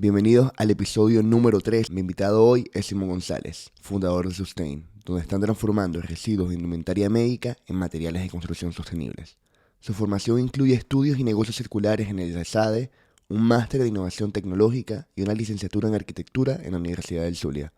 Bienvenidos al episodio número 3. Mi invitado hoy es Simón González, fundador de Sustain, donde están transformando residuos de indumentaria médica en materiales de construcción sostenibles. Su formación incluye estudios y negocios circulares en el SADE, un máster de innovación tecnológica y una licenciatura en arquitectura en la Universidad del Zulia.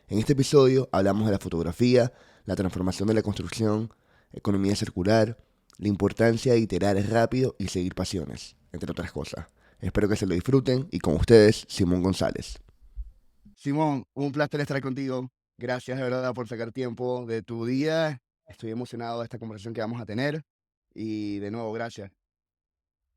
En este episodio hablamos de la fotografía, la transformación de la construcción, economía circular, la importancia de iterar rápido y seguir pasiones, entre otras cosas. Espero que se lo disfruten y con ustedes, Simón González. Simón, un placer estar contigo. Gracias de verdad por sacar tiempo de tu día. Estoy emocionado de esta conversación que vamos a tener y de nuevo, gracias.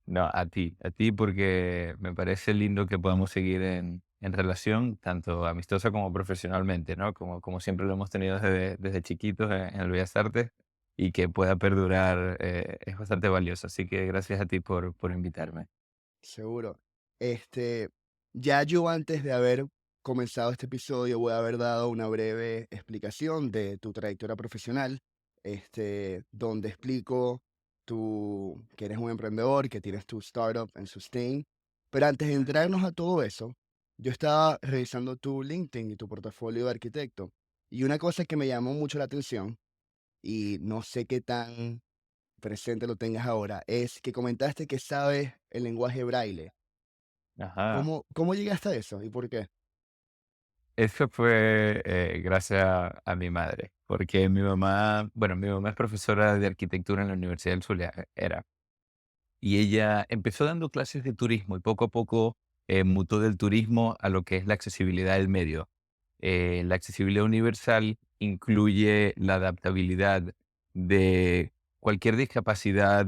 No, a ti porque me parece lindo que podamos seguir en relación, tanto amistosa como profesionalmente, ¿no? Como siempre lo hemos tenido desde chiquitos en el Bellas Artes y que pueda perdurar es bastante valioso. Así que gracias a ti por invitarme. Seguro. Este, ya yo antes de haber comenzado este episodio voy a haber dado una breve explicación de tu trayectoria profesional, donde explico que eres un emprendedor, que tienes tu startup en Sustain. Pero antes de entrarnos a todo eso, yo estaba revisando tu LinkedIn y tu portafolio de arquitecto. Y una cosa que me llamó mucho la atención, y no sé qué tan presente lo tengas ahora, es que comentaste que sabes el lenguaje braille. Ajá. ¿Cómo llegaste a eso y por qué? Eso fue gracias a mi madre, porque mi mamá es profesora de arquitectura en la Universidad del Zulia, era. Y ella empezó dando clases de turismo y poco a poco mutó del turismo a lo que es la accesibilidad del medio. La accesibilidad universal incluye la adaptabilidad de cualquier discapacidad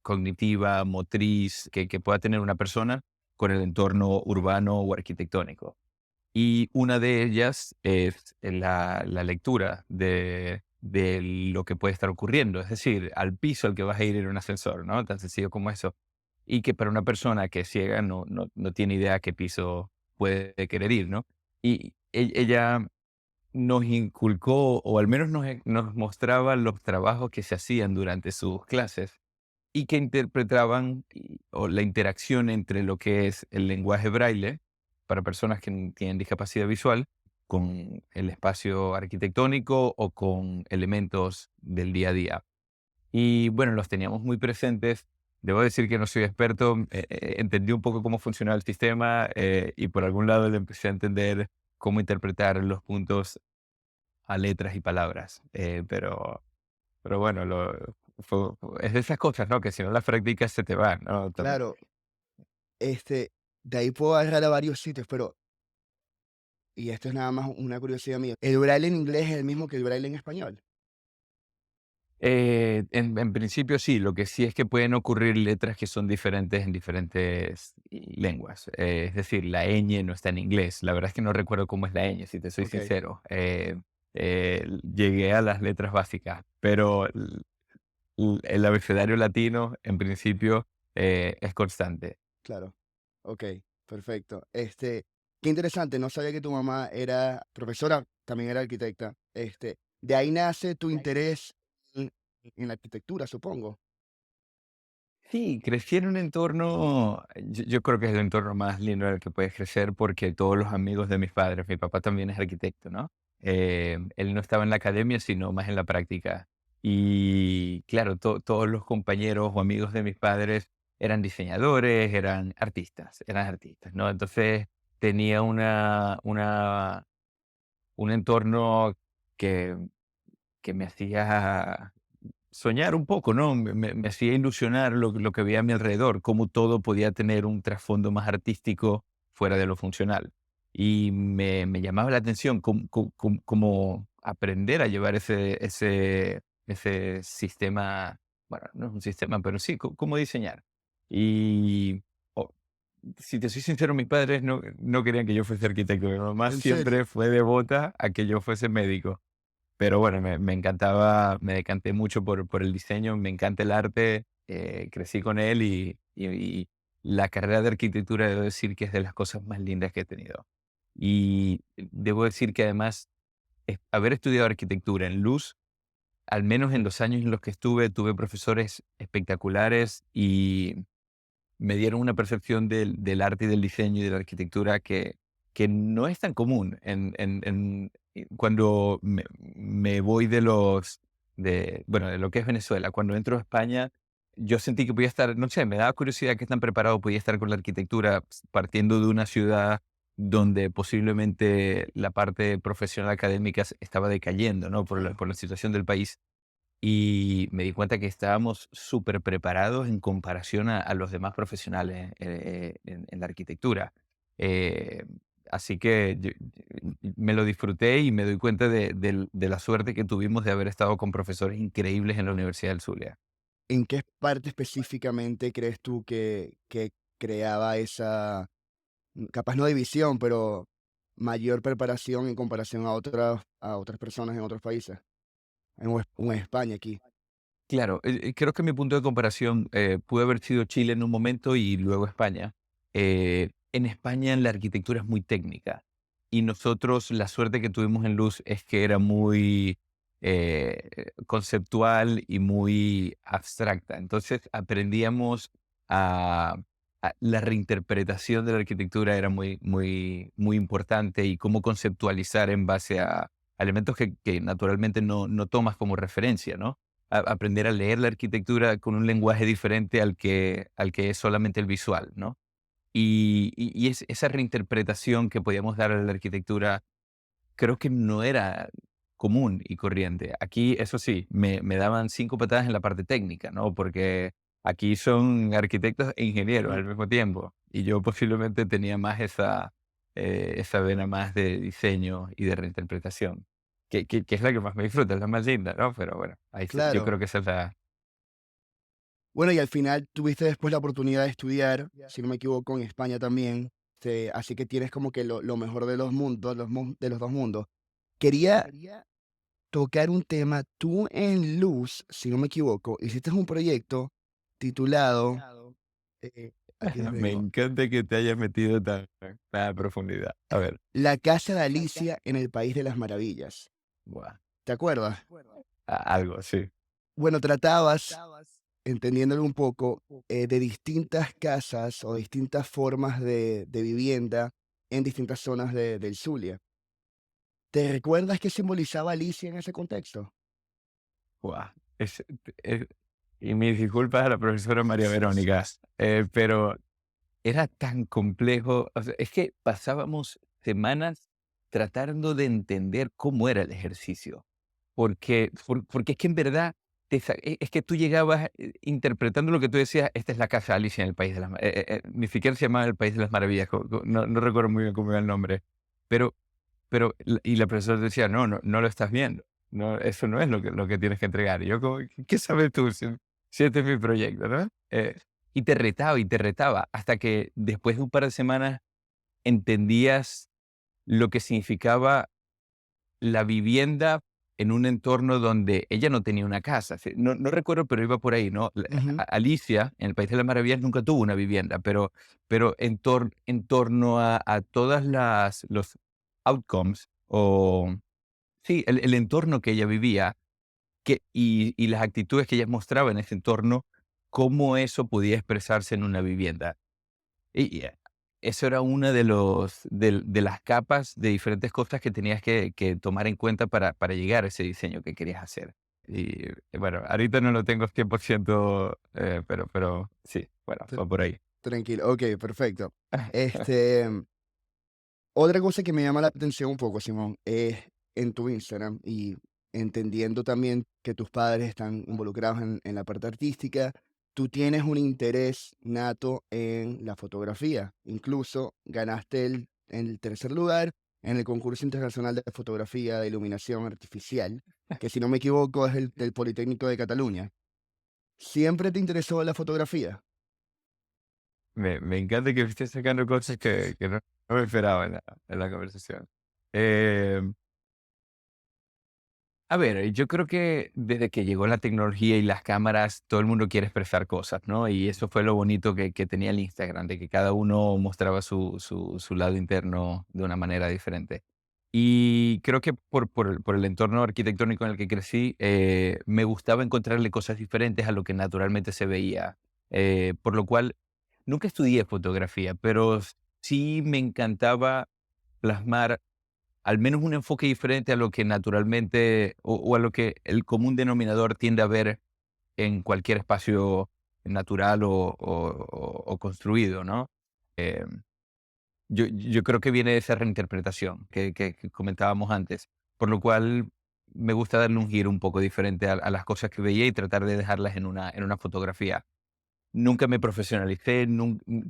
cognitiva, motriz, que pueda tener una persona con el entorno urbano o arquitectónico. Y una de ellas es la lectura de lo que puede estar ocurriendo, es decir, al piso al que vas a ir en un ascensor, ¿no? Tan sencillo como eso. Y que para una persona que es ciega no tiene idea a qué piso puede querer ir, ¿no? Y ella nos inculcó, o al menos nos mostraba los trabajos que se hacían durante sus clases y que interpretaban o la interacción entre lo que es el lenguaje braille para personas que tienen discapacidad visual con el espacio arquitectónico o con elementos del día a día. Y bueno, los teníamos muy presentes. Debo decir que no soy experto, entendí un poco cómo funcionaba el sistema y por algún lado le empecé a entender cómo interpretar los puntos a letras y palabras. Pero bueno, es de esas cosas, ¿no? Que si no las practicas se te van, ¿no? Claro, este, de ahí puedo agarrar a varios sitios, pero, y esto es nada más una curiosidad mía, ¿el braille en inglés es el mismo que el braille en español? En principio sí, lo que sí es que pueden ocurrir letras que son diferentes en diferentes lenguas. Es decir, la ñ no está en inglés. La verdad es que no recuerdo cómo es la ñ, si te soy Ok, sincero. Llegué a las letras básicas, pero el abecedario latino en principio es constante. claro. Ok, perfecto. Qué interesante, no sabía que tu mamá era profesora, también era arquitecta. De ahí nace tu interés en, en la arquitectura, supongo. Sí, crecí en un entorno, yo creo que es el entorno más lindo en el que puedes crecer porque todos los amigos de mis padres, mi papá también es arquitecto, ¿no? Él no estaba en la academia, sino más en la práctica. Y claro, todos los compañeros o amigos de mis padres eran diseñadores, eran artistas, ¿no? Entonces tenía un entorno que, que me hacía soñar un poco, ¿no? Me hacía ilusionar lo que veía a mi alrededor, cómo todo podía tener un trasfondo más artístico fuera de lo funcional. Y me llamaba la atención cómo aprender a llevar ese sistema, bueno, no es un sistema, pero sí, cómo diseñar. Y oh, si te soy sincero, mis padres no querían que yo fuese arquitecto. Mi mamá En serio. siempre fue devota a que yo fuese médico. Pero bueno, me encantaba, me decanté mucho por el diseño, me encanta el arte, crecí con él y la carrera de arquitectura debo decir que es de las cosas más lindas que he tenido. Y debo decir que además, haber estudiado arquitectura en Luz, al menos en los años en los que estuve, tuve profesores espectaculares y me dieron una percepción del arte y del diseño y de la arquitectura que no es tan común cuando me voy bueno, de lo que es Venezuela. Cuando entro a España, yo sentí que podía estar, no sé, me daba curiosidad qué tan preparado podía estar con la arquitectura, partiendo de una ciudad donde posiblemente la parte profesional académica estaba decayendo, ¿no? Claro. Por la situación del país. Y me di cuenta que estábamos súper preparados en comparación a los demás profesionales en la arquitectura. Eh, Así que me lo disfruté y me doy cuenta de la suerte que tuvimos de haber estado con profesores increíbles en la Universidad del Zulia. ¿En qué parte específicamente crees tú que creaba esa, capaz no división, pero mayor preparación en comparación a otras personas en otros países? O en España aquí. Claro, creo que mi punto de comparación pudo haber sido Chile en un momento y luego España. En España la arquitectura es muy técnica y nosotros la suerte que tuvimos en Luz es que era muy conceptual y muy abstracta. Entonces aprendíamos a, la reinterpretación de la arquitectura era muy importante y cómo conceptualizar en base a elementos que naturalmente no tomas como referencia, ¿no? Aprender a leer la arquitectura con un lenguaje diferente al que es solamente el visual, ¿no? Esa reinterpretación que podíamos dar a la arquitectura creo que no era común y corriente. Aquí, eso sí, me daban 5 patadas en la parte técnica, ¿no? Porque aquí son arquitectos e ingenieros Ujú. al mismo tiempo, y yo posiblemente tenía más esa vena más de diseño y de reinterpretación, que es la que más me disfruta, es la más linda, ¿no? Pero bueno, yo Claro. creo que esa es la. Bueno, y al final tuviste después la oportunidad de estudiar, si no me equivoco, en España también. Así que tienes como que lo mejor de los mundos, de los dos mundos. Quería tocar un tema. Tú en Luz, si no me equivoco, hiciste un proyecto titulado, aquí lo Me tengo, encanta que te hayas metido tan a profundidad. A ver, La Casa de Alicia en el País de las Maravillas. buah, ¿Te acuerdas? algo, sí. Bueno, tratabas, entendiéndolo un poco, de distintas casas o distintas formas de vivienda en distintas zonas del Zulia. ¿Te recuerdas qué simbolizaba Alicia en ese contexto? Guau, es y mis disculpas a la profesora María Verónica, pero era tan complejo, o sea, es que pasábamos semanas tratando de entender cómo era el ejercicio, porque es que en verdad es que tú llegabas, interpretando lo que tú decías, esta es la casa de Alicia en el País de las ni siquiera se llamaba el País de las Maravillas, no recuerdo muy bien cómo era el nombre, pero y la profesora decía: "No lo estás viendo, no, eso no es lo que tienes que entregar". Y yo como: "¿Qué sabes tú si este es mi proyecto?", ¿no? Y te retaba, hasta que después de un par de semanas entendías lo que significaba la vivienda en un entorno donde ella no tenía una casa. No recuerdo, pero iba por ahí, ¿no? Ujú. Alicia, en el País de las Maravillas, nunca tuvo una vivienda, pero en torno a todas los outcomes, o sí, el entorno que ella vivía, y las actitudes que ella mostraba en ese entorno, cómo eso podía expresarse en una vivienda. Eso era una de las capas de diferentes cosas que tenías que tomar en cuenta para llegar a ese diseño que querías hacer. Y bueno, ahorita no lo tengo 100%, pero sí, bueno, Tr- va por ahí. Tranquilo, ok, perfecto. Este, Otra cosa que me llama la atención un poco, Simón, es en tu Instagram y entendiendo también que tus padres están involucrados en la parte artística, tú tienes un interés nato en la fotografía. Incluso ganaste el tercer lugar en el concurso internacional de fotografía de iluminación artificial, que si no me equivoco es el del Politécnico de Cataluña. ¿Siempre te interesó la fotografía? Me encanta que me estés sacando cosas que no me esperaba en la conversación. Eh, A ver, yo creo que desde que llegó la tecnología y las cámaras, todo el mundo quiere expresar cosas, ¿no? Y eso fue lo bonito que tenía el Instagram, de que cada uno mostraba su lado interno de una manera diferente. Y creo que por el entorno arquitectónico en el que crecí, me gustaba encontrarle cosas diferentes a lo que naturalmente se veía. Por lo cual nunca estudié fotografía, pero sí me encantaba plasmar al menos un enfoque diferente a lo que naturalmente o a lo que el común denominador tiende a ver en cualquier espacio natural o construido, ¿no? Eh, yo creo que viene de esa reinterpretación que comentábamos antes, por lo cual me gusta darle un giro un poco diferente a las cosas que veía y tratar de dejarlas en una fotografía. Nunca me profesionalicé,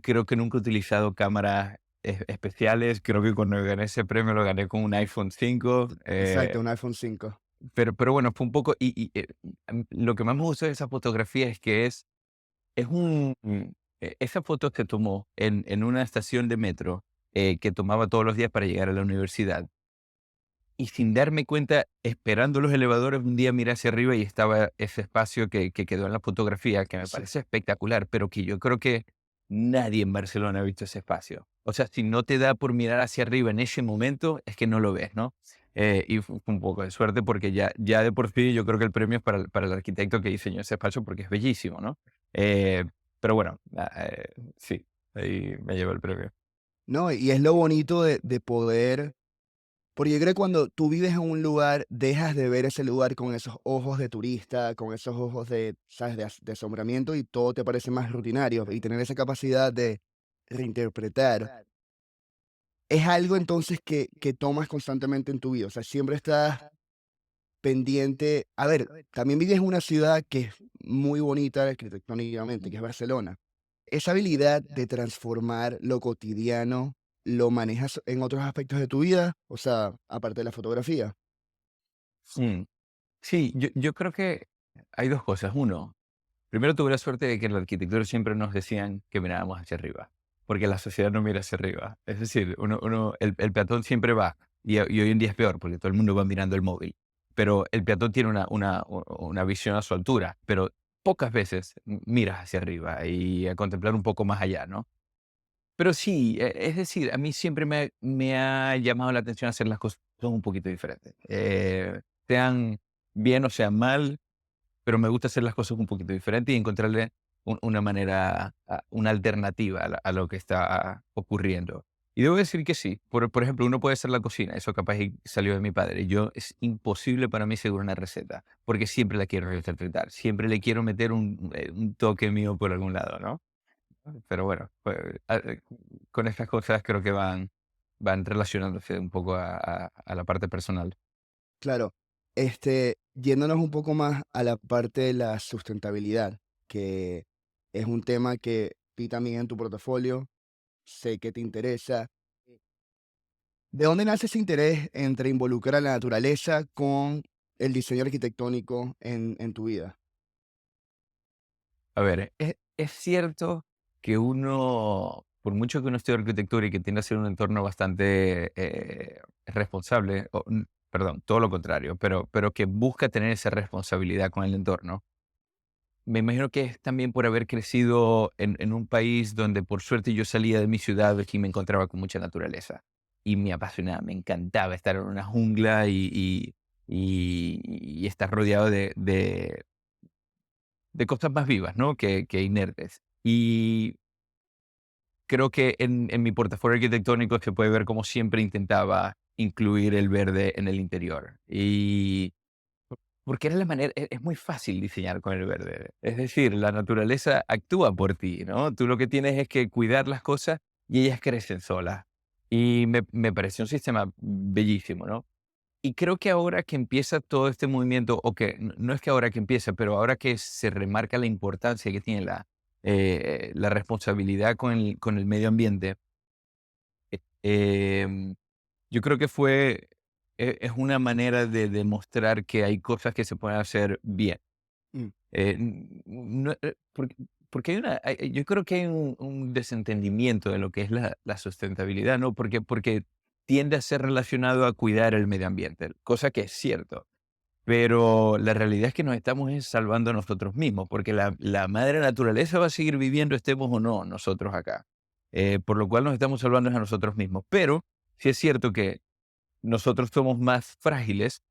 creo que nunca he utilizado cámaras especiales. Creo que cuando gané ese premio lo gané con un iPhone 5. Exacto, un iPhone 5. Pero bueno, fue un poco. Lo que más me gustó de esa fotografía es que es esa foto se tomó en una estación de metro que tomaba todos los días para llegar a la universidad. Y sin darme cuenta, esperando los elevadores, un día miré hacia arriba y estaba ese espacio que quedó en la fotografía, que me Sí. parece espectacular, pero que yo creo que nadie en Barcelona ha visto ese espacio. O sea, si no te da por mirar hacia arriba en ese momento, es que no lo ves, ¿no? Y fue un poco de suerte porque ya de por sí yo creo que el premio es para el arquitecto que diseñó ese espacio porque es bellísimo, ¿no? Eh, pero bueno, sí, ahí me llevo el premio. No, y es lo bonito de poder, porque yo creo que cuando tú vives en un lugar, dejas de ver ese lugar con esos ojos de turista, con esos ojos de, ¿sabes?, de asombramiento y todo te parece más rutinario. Y tener esa capacidad de reinterpretar es algo entonces que tomas constantemente en tu vida. O sea, siempre estás pendiente. A ver, también vives en una ciudad que es muy bonita arquitectónicamente, que es Barcelona. Esa habilidad de transformar lo cotidiano, ¿lo manejas en otros aspectos de tu vida? O sea, aparte de la fotografía. Mm. Sí, yo creo que hay dos cosas. Uno, primero tuve la suerte de que en la arquitectura siempre nos decían que miráramos hacia arriba, porque la sociedad no mira hacia arriba. Es decir, el peatón siempre va, y hoy en día es peor, porque todo el mundo va mirando el móvil, pero el peatón tiene una visión a su altura, pero pocas veces miras hacia arriba y a contemplar un poco más allá, ¿no? Pero sí, es decir, a mí siempre me ha llamado la atención hacer las cosas un poquito diferentes. Sean bien o sean mal, pero me gusta hacer las cosas un poquito diferente y encontrarle una manera, una alternativa a lo que está ocurriendo. Y debo decir que sí. Por ejemplo, uno puede hacer la cocina, eso capaz y salió de mi padre. Yo es imposible para mí seguir una receta, porque siempre la quiero reinterpretar, siempre le quiero meter un toque mío por algún lado, ¿no? Pero bueno, pues, con estas cosas creo que van relacionándose un poco a la parte personal. Claro, yéndonos un poco más a la parte de la sustentabilidad, que es un tema que vi también en tu portafolio, sé que te interesa. ¿De dónde nace ese interés entre involucrar a la naturaleza con el diseño arquitectónico en tu vida? A ver, es cierto que uno, por mucho que uno estudie arquitectura y que tienda a ser un entorno bastante responsable, perdón, todo lo contrario, pero que busca tener esa responsabilidad con el entorno. Me imagino que es también por haber crecido en un país donde por suerte yo salía de mi ciudad y me encontraba con mucha naturaleza. Y me apasionaba, me encantaba estar en una jungla y estar rodeado de cosas más vivas, ¿no? Que inertes. Y creo que en mi portafolio arquitectónico se puede ver cómo siempre intentaba incluir el verde en el interior. Y porque era la manera, es muy fácil diseñar con el verde. Es decir, la naturaleza actúa por ti, ¿no? Tú lo que tienes es que cuidar las cosas y ellas crecen solas. Y me pareció un sistema bellísimo, ¿no? Y creo que ahora que empieza todo este movimiento, o que no es que ahora que empieza, pero ahora que se remarca la importancia que tiene la responsabilidad con el medio ambiente, em, yo creo que es una manera de demostrar que hay cosas que se pueden hacer bien. Mm, Porque yo creo que hay un desentendimiento de lo que es la sustentabilidad, ¿no? Porque tiende a ser relacionado a cuidar el medio ambiente, cosa que es cierto. Pero la realidad es que nos estamos salvando a nosotros mismos, porque la madre naturaleza va a seguir viviendo, estemos o no nosotros acá. Por lo cual nos estamos salvando a nosotros mismos. Pero sí es cierto que nosotros somos más frágiles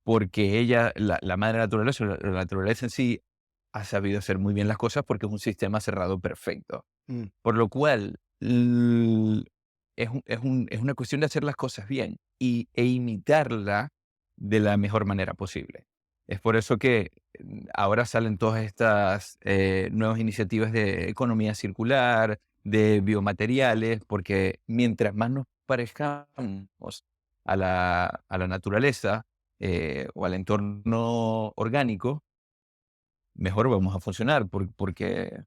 porque ella, la madre naturaleza, la naturaleza en sí, ha sabido hacer muy bien las cosas porque es un sistema cerrado perfecto. Mm, Por lo cual, es una cuestión de hacer las cosas bien e imitarla de la mejor manera posible. Es por eso que ahora salen todas estas nuevas iniciativas de economía circular, de biomateriales, porque mientras más nos parezcamos a la naturaleza o al entorno orgánico, mejor vamos a funcionar, porque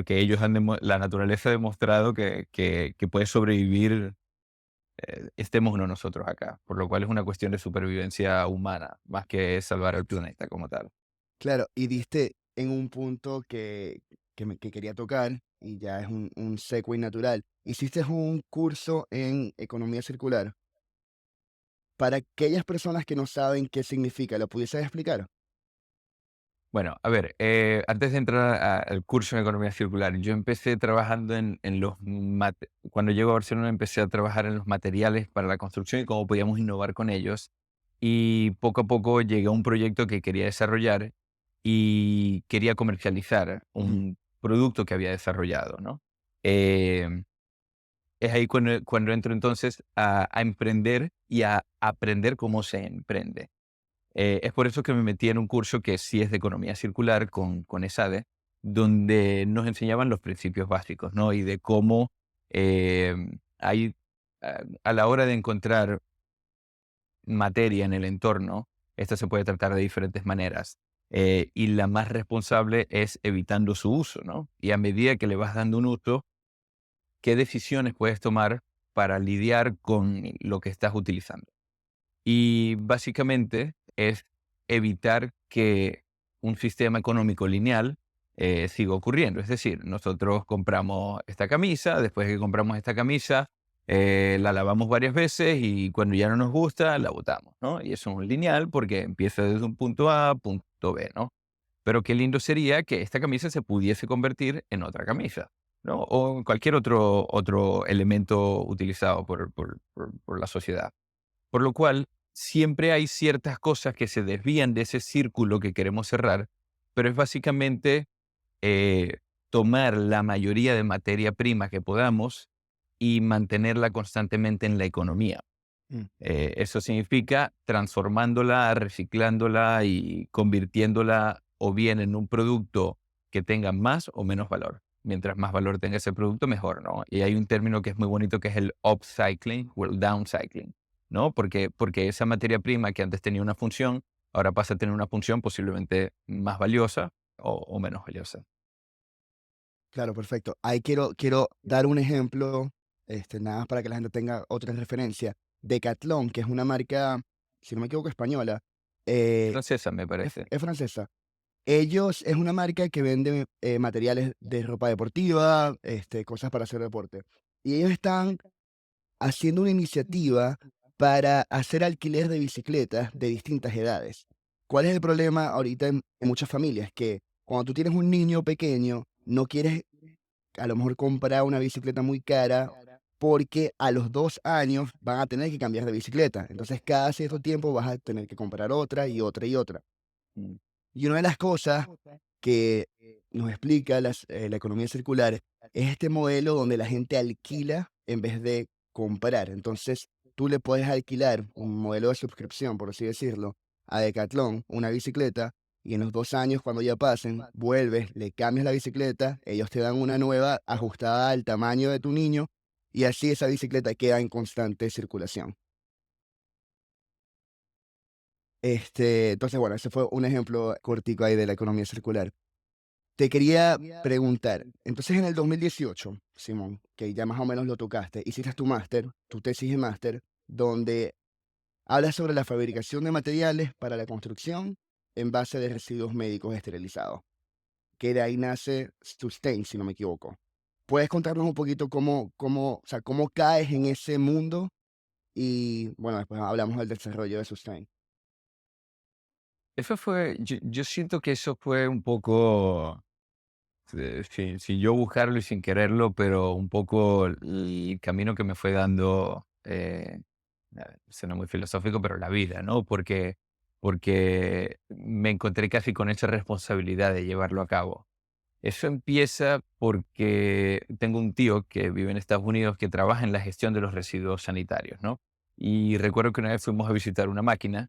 ellos la naturaleza ha demostrado que puede sobrevivir, estemos o no nosotros acá, por lo cual es una cuestión de supervivencia humana, más que salvar el planeta como tal. claro, y diste en un punto que quería tocar, y ya es un segue natural. Hiciste un curso en economía circular. Para aquellas personas que no saben qué significa, ¿lo pudieses explicar? Bueno, a ver, antes de entrar al curso en economía circular, yo empecé trabajando cuando llego a Barcelona empecé a trabajar en los materiales para la construcción y cómo podíamos innovar con ellos. Y poco a poco llegué a un proyecto que quería desarrollar y quería comercializar Ujú. un producto que había desarrollado, ¿no? Em, es ahí cuando entro entonces a emprender y a aprender cómo se emprende. Es por eso que me metí en un curso que sí es de economía circular con ESADE, donde nos enseñaban los principios básicos, ¿no? Y de cómo hay, a la hora de encontrar materia en el entorno, esta se puede tratar de diferentes maneras. Y la más responsable es evitando su uso, ¿no? Y a medida que le vas dando un uso, ¿qué decisiones puedes tomar para lidiar con lo que estás utilizando? Y básicamente es evitar que un sistema económico lineal siga ocurriendo. Es decir, nosotros compramos esta camisa, después de que compramos esta camisa, la lavamos varias veces y cuando ya no nos gusta, la botamos, ¿no? Y eso es un lineal porque empieza desde un punto A a punto B, ¿no? Pero qué lindo sería que esta camisa se pudiese convertir en otra camisa, ¿no? O en cualquier otro elemento utilizado por la sociedad. Por lo cual, siempre hay ciertas cosas que se desvían de ese círculo que queremos cerrar, pero es básicamente eh, tomar la mayoría de materia prima que podamos y mantenerla constantemente en la economía. Mm. Eso significa transformándola, reciclándola y convirtiéndola o bien en un producto que tenga más o menos valor. Mientras más valor tenga ese producto, mejor, ¿no? Y hay un término que es muy bonito que es el upcycling o el downcycling, ¿no? Porque esa materia prima que antes tenía una función, ahora pasa a tener una función posiblemente más valiosa o menos valiosa. Claro, perfecto. Ahí quiero dar un ejemplo, nada más para que la gente tenga otra referencia. Decathlon, que es una marca, si no me equivoco, española, eh, Francesa, me es, parece. es francesa. Ellos es una marca que vende materiales de ropa deportiva, cosas para hacer deporte. Y ellos están haciendo una iniciativa para hacer alquiler de bicicletas de distintas edades. ¿Cuál es el problema ahorita en muchas familias? Que cuando tú tienes un niño pequeño, no quieres a lo mejor comprar una bicicleta muy cara porque a los 2 años van a tener que cambiar de bicicleta. Entonces cada cierto tiempo vas a tener que comprar otra y otra y otra. Mm. Y una de las cosas que nos explica la economía circular es este modelo donde la gente alquila en vez de comprar. Entonces, tú le puedes alquilar un modelo de suscripción, por así decirlo, a Decathlon, una bicicleta, y en los 2 años, cuando ya pasen, vuelves, le cambias la bicicleta, ellos te dan una nueva ajustada al tamaño de tu niño, y así esa bicicleta queda en constante circulación. Entonces, bueno, ese fue un ejemplo cortico ahí de la economía circular. Te quería preguntar, entonces en el 2018, Simón, que ya más o menos lo tocaste, hiciste tu máster, tu tesis de máster, donde hablas sobre la fabricación de materiales para la construcción en base de residuos médicos esterilizados, que de ahí nace Sustain, si no me equivoco. ¿Puedes contarnos un poquito o sea, cómo caes en ese mundo? Y bueno, después hablamos del desarrollo de Sustain. Yo siento que eso fue un poco, sin yo buscarlo y sin quererlo, pero un poco el camino que me fue dando, suena muy filosófico, pero la vida, ¿no? Porque me encontré casi con esa responsabilidad de llevarlo a cabo. Eso empieza porque tengo un tío que vive en Estados Unidos que trabaja en la gestión de los residuos sanitarios, ¿no? Y recuerdo que una vez fuimos a visitar una máquina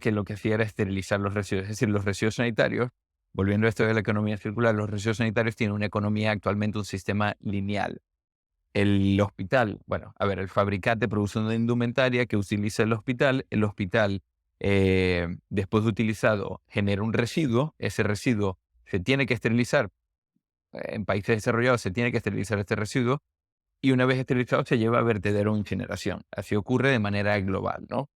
que lo que hacía era esterilizar los residuos. Es decir, los residuos sanitarios, volviendo a esto de la economía circular, los residuos sanitarios tienen una economía actualmente, un sistema lineal. El hospital, bueno, a ver, el fabricante produce una indumentaria que utiliza el hospital, después de utilizado, genera un residuo, ese residuo se tiene que esterilizar, en países desarrollados se tiene que esterilizar este residuo, y una vez esterilizado se lleva a vertedero o incineración. Así ocurre de manera global, ¿no?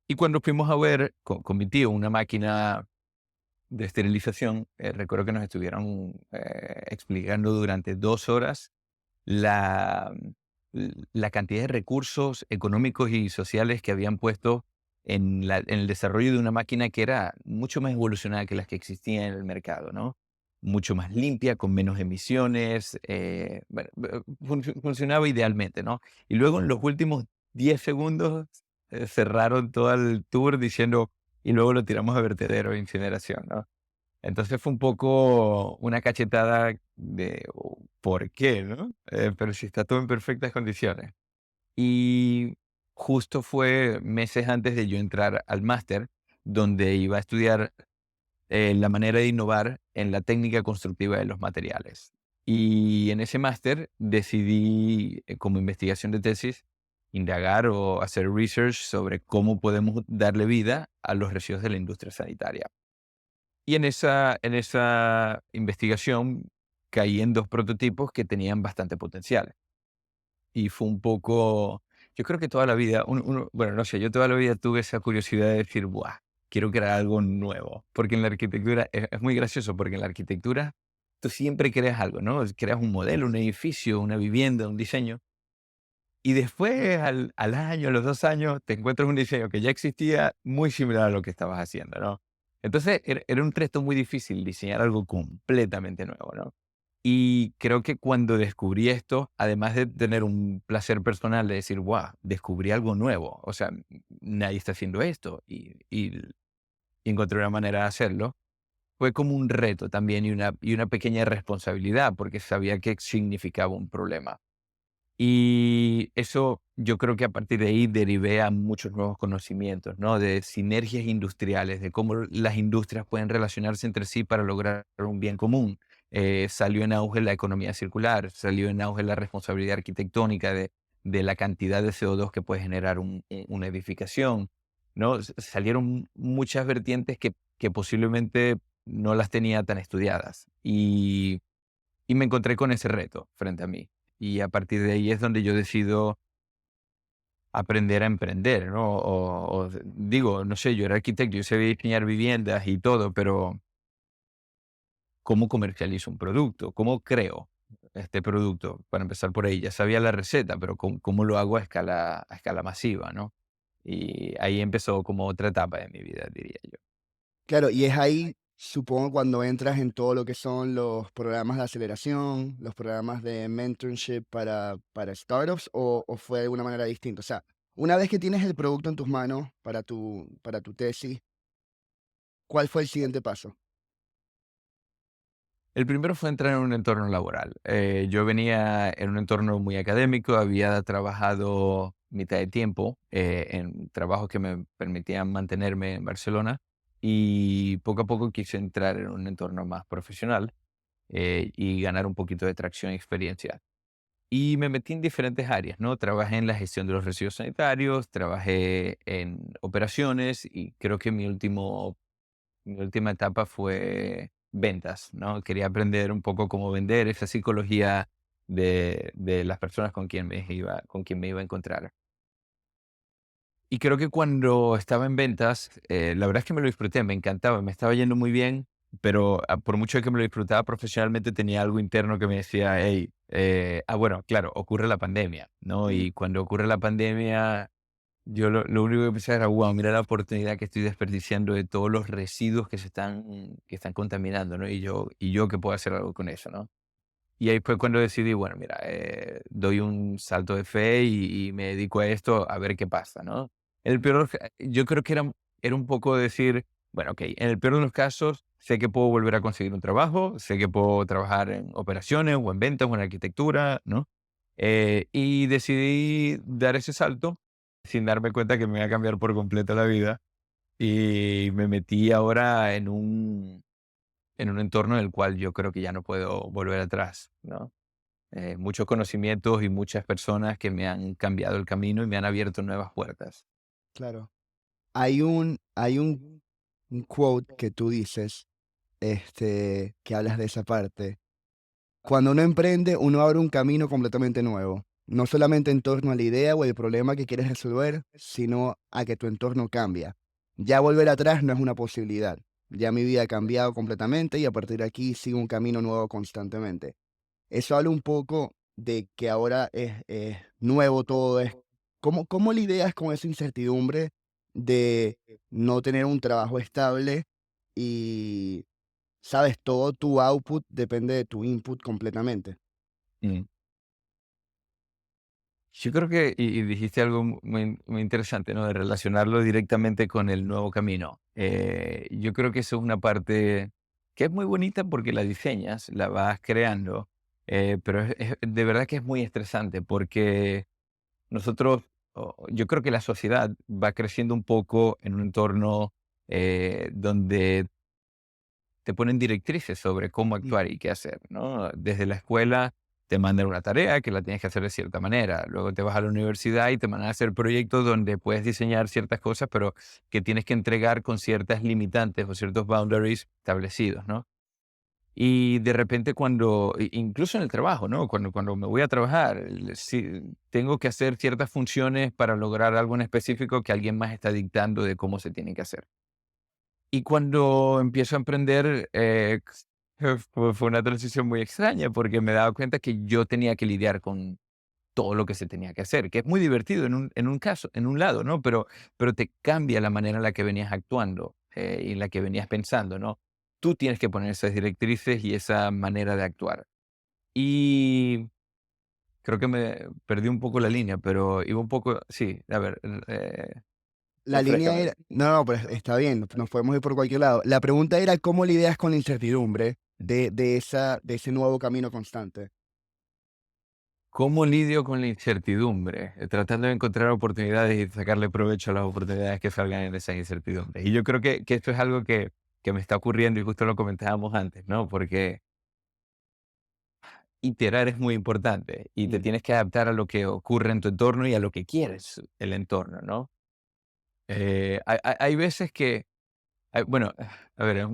Y cuando fuimos a ver con mi tío una máquina de esterilización, recuerdo que nos estuvieron explicando durante 2 horas la, la cantidad de recursos económicos y sociales que habían puesto en el desarrollo de una máquina que era mucho más evolucionada que las que existían en el mercado, ¿no? Mucho más limpia, con menos emisiones, bueno, funcionaba idealmente, ¿no? Y luego en los últimos 10 segundos cerraron todo el tour diciendo, y luego lo tiramos a vertedero de incineración, ¿no? Entonces fue un poco una cachetada de ¿por qué, no? Pero si está todo en perfectas condiciones. Y justo fue meses antes de yo entrar al máster, donde iba a estudiar la manera de innovar en la técnica constructiva de los materiales. Y en ese máster decidí, como investigación de tesis, indagar o hacer research sobre cómo podemos darle vida a los residuos de la industria sanitaria. Y en esa investigación caí en 2 prototipos que tenían bastante potencial. Y fue un poco, yo creo que toda la vida, bueno, no sé, yo toda la vida tuve esa curiosidad de decir: "Buah, quiero crear algo nuevo". Porque en la arquitectura es muy gracioso, porque en la arquitectura tú siempre creas algo, ¿no? Creas un modelo, un edificio, una vivienda, un diseño, y después al año, a los 2 años, te encuentras un diseño que ya existía muy similar a lo que estabas haciendo, ¿no? Entonces, era un reto muy difícil diseñar algo completamente nuevo, ¿no? Y creo que cuando descubrí esto, además de tener un placer personal de decir: "Guau, descubrí algo nuevo, o sea, nadie está haciendo esto", y encontré una manera de hacerlo, fue como un reto también y una pequeña responsabilidad, porque sabía que significaba un problema. Y eso yo creo que a partir de ahí derivé a muchos nuevos conocimientos, ¿no? De sinergias industriales, de cómo las industrias pueden relacionarse entre sí para lograr un bien común. Salió en auge la economía circular, salió en auge la responsabilidad arquitectónica de la cantidad de CO2 que puede generar una edificación, ¿no? Salieron muchas vertientes que posiblemente no las tenía tan estudiadas. Y me encontré con ese reto frente a mí. Y a partir de ahí es donde yo decido aprender a emprender, ¿no? Digo, no sé, yo era arquitecto, yo sabía diseñar viviendas y todo, pero ¿cómo comercializo un producto? ¿Cómo creo este producto? Para empezar por ahí, ya sabía la receta, pero ¿cómo lo hago a escala masiva, ¿no? Y ahí empezó como otra etapa de mi vida, diría yo. Claro, y es ahí, supongo, cuando entras en todo lo que son los programas de aceleración, los programas de mentorship para startups, o fue de una manera distinta. O sea, una vez que tienes el producto en tus manos para tu tesis, ¿cuál fue el siguiente paso? El primero fue entrar en un entorno laboral. Yo venía en un entorno muy académico, había trabajado mitad de tiempo en trabajos que me permitían mantenerme en Barcelona y poco a poco quise entrar en un entorno más profesional y ganar un poquito de tracción y experiencia. Y me metí en diferentes áreas, ¿no? Trabajé en la gestión de los residuos sanitarios, trabajé en operaciones y creo que mi última etapa fue ventas, ¿no? Quería aprender un poco cómo vender, esa psicología de las personas con quien me iba a encontrar. Y creo que cuando estaba en ventas, la verdad es que me lo disfruté, me encantaba, me estaba yendo muy bien, pero por mucho que me lo disfrutaba profesionalmente, tenía algo interno que me decía: hey, bueno, claro, ocurre la pandemia, ¿no? Mm. Y cuando ocurre la pandemia, yo lo único que pensaba era: "Guau, mira la oportunidad que estoy desperdiciando de todos los residuos que están contaminando, ¿no? Y yo que puedo hacer algo con eso, ¿no?". Y ahí fue cuando decidí, bueno, mira, doy un salto de fe y me dedico a esto a ver qué pasa, ¿no? Yo creo que era un poco decir, bueno, okey, en el peor de los casos, sé que puedo volver a conseguir un trabajo, sé que puedo trabajar en operaciones o en ventas o en arquitectura, ¿no? Y decidí dar ese salto sin darme cuenta que me iba a cambiar por completo la vida y me metí ahora en un entorno en el cual yo creo que ya no puedo volver atrás, ¿no? Muchos conocimientos y muchas personas que me han cambiado el camino y me han abierto nuevas puertas. Claro. Hay un quote que tú dices, que hablas de esa parte. Cuando uno emprende, uno abre un camino completamente nuevo. No solamente en torno a la idea o el problema que quieres resolver, sino a que tu entorno cambia. Ya volver atrás no es una posibilidad. Ya mi vida ha cambiado completamente y a partir de aquí sigo un camino nuevo constantemente. Eso habla un poco de que ahora es nuevo todo. ¿Cómo lidias con esa incertidumbre de no tener un trabajo estable y, sabes, todo tu output depende de tu input completamente? Mm. Yo creo que, y dijiste algo muy, muy interesante, ¿no? De relacionarlo directamente con el nuevo camino. Yo creo que eso es una parte que es muy bonita porque la diseñas, la vas creando, pero de verdad que es muy estresante porque nosotros, yo creo que la sociedad va creciendo un poco en un entorno donde te ponen directrices sobre cómo actuar Ujú. y qué hacer, ¿no? Desde la escuela te mandan una tarea que la tienes que hacer de cierta manera. Luego te vas a la universidad y te mandan a hacer proyectos donde puedes diseñar ciertas cosas, pero que tienes que entregar con ciertas limitantes o ciertos boundaries establecidos, ¿no? Y de repente incluso en el trabajo, ¿no? Cuando me voy a trabajar, si tengo que hacer ciertas funciones para lograr algo en específico que alguien más está dictando de cómo se tiene que hacer. Y cuando empiezo a emprender, fue una transición muy extraña, porque me daba cuenta que yo tenía que lidiar con todo lo que se tenía que hacer, que es muy divertido en un caso, en un lado, ¿no? Pero te cambia la manera en la que venías actuando, y en la que venías pensando, ¿no? Tú tienes que poner esas directrices y esa manera de actuar. Y creo que me perdí un poco la línea, pero iba un poco sí, a ver, La línea refréscame. era, no, no, pero está bien, nos podemos ir por cualquier lado. La pregunta era cómo lidias con la incertidumbre de ese nuevo camino constante. ¿Cómo lidio con la incertidumbre? Tratando de encontrar oportunidades y sacarle provecho a las oportunidades que salgan en esas incertidumbres. Y yo creo que esto es algo que me está ocurriendo y justo lo comentábamos antes, ¿no? Porque iterar es muy importante y te Mm, tienes que adaptar a lo que ocurre en tu entorno y a lo que quieres el entorno, ¿no? Hay veces que bueno, a ver, es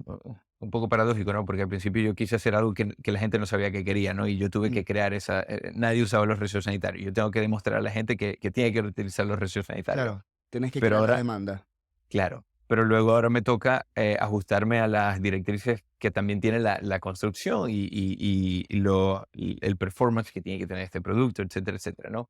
un poco paradójico, ¿no? Porque al principio yo quise hacer algo que la gente no sabía que quería, ¿no? Y yo tuve mm, que crear nadie usaba los residuos sanitarios. Yo tengo que demostrar a la gente que tiene que utilizar los residuos sanitarios. claro, tienes que Pero crear la ahora, demanda. claro, pero luego ahora me toca ajustarme a las directrices que también tiene la construcción y el performance que tiene que tener este producto, etcétera, etcétera, ¿no?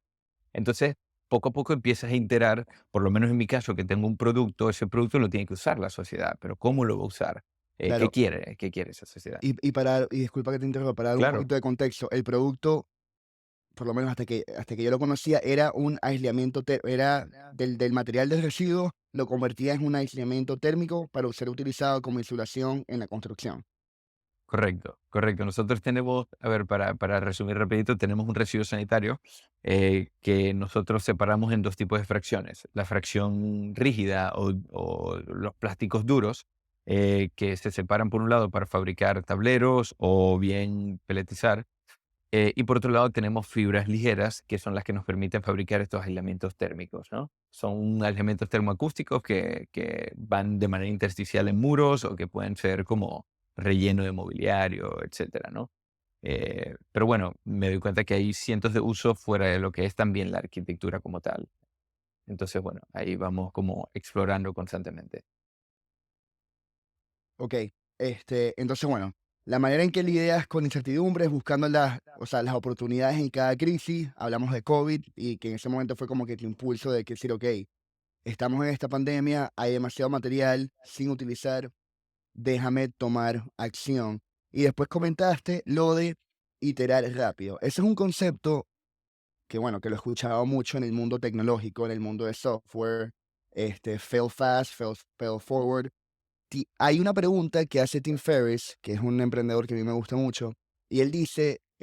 Entonces, poco a poco empiezas a iterar, por lo menos en mi caso, que tengo un producto, ese producto lo tiene que usar la sociedad, pero ¿cómo lo va a usar? ¿Qué Claro, quiere? ¿Qué quiere esa sociedad? y disculpa que te interrumpa, para dar un Claro, poquito de contexto, el producto, por lo menos hasta que yo lo conocía, era un aislamiento, era del material del residuo, lo convertía en un aislamiento térmico para ser utilizado como insulación en la construcción. correcto, correcto. Nosotros tenemos, a ver, para resumir rapidito, tenemos un residuo sanitario que nosotros separamos en dos tipos de fracciones. La fracción rígida o los plásticos duros, que se separan por un lado para fabricar tableros o bien peletizar. Y por otro lado tenemos fibras ligeras, que son las que nos permiten fabricar estos aislamientos térmicos, ¿no? Son aislamientos termoacústicos que van de manera intersticial en muros o que pueden ser como relleno de mobiliario, etcétera, ¿no? Pero bueno, me doy cuenta que hay cientos de usos fuera de lo que es también la arquitectura como tal. Entonces, bueno, ahí vamos como explorando constantemente. Ok, entonces, bueno, la manera en que lidias con incertidumbres, buscando o sea, las oportunidades en cada crisis, hablamos de COVID y que en ese momento fue como que tu impulso de que decir, ok, estamos en esta pandemia, hay demasiado material sin utilizar, déjame tomar acción. Y después comentaste lo de iterar rápido. Ese es un concepto que, bueno, que lo he escuchado mucho en el mundo tecnológico, en el mundo de software, fail fast, fail forward. hay una pregunta que hace Tim Ferriss, que es un emprendedor que a mí me gusta mucho, y él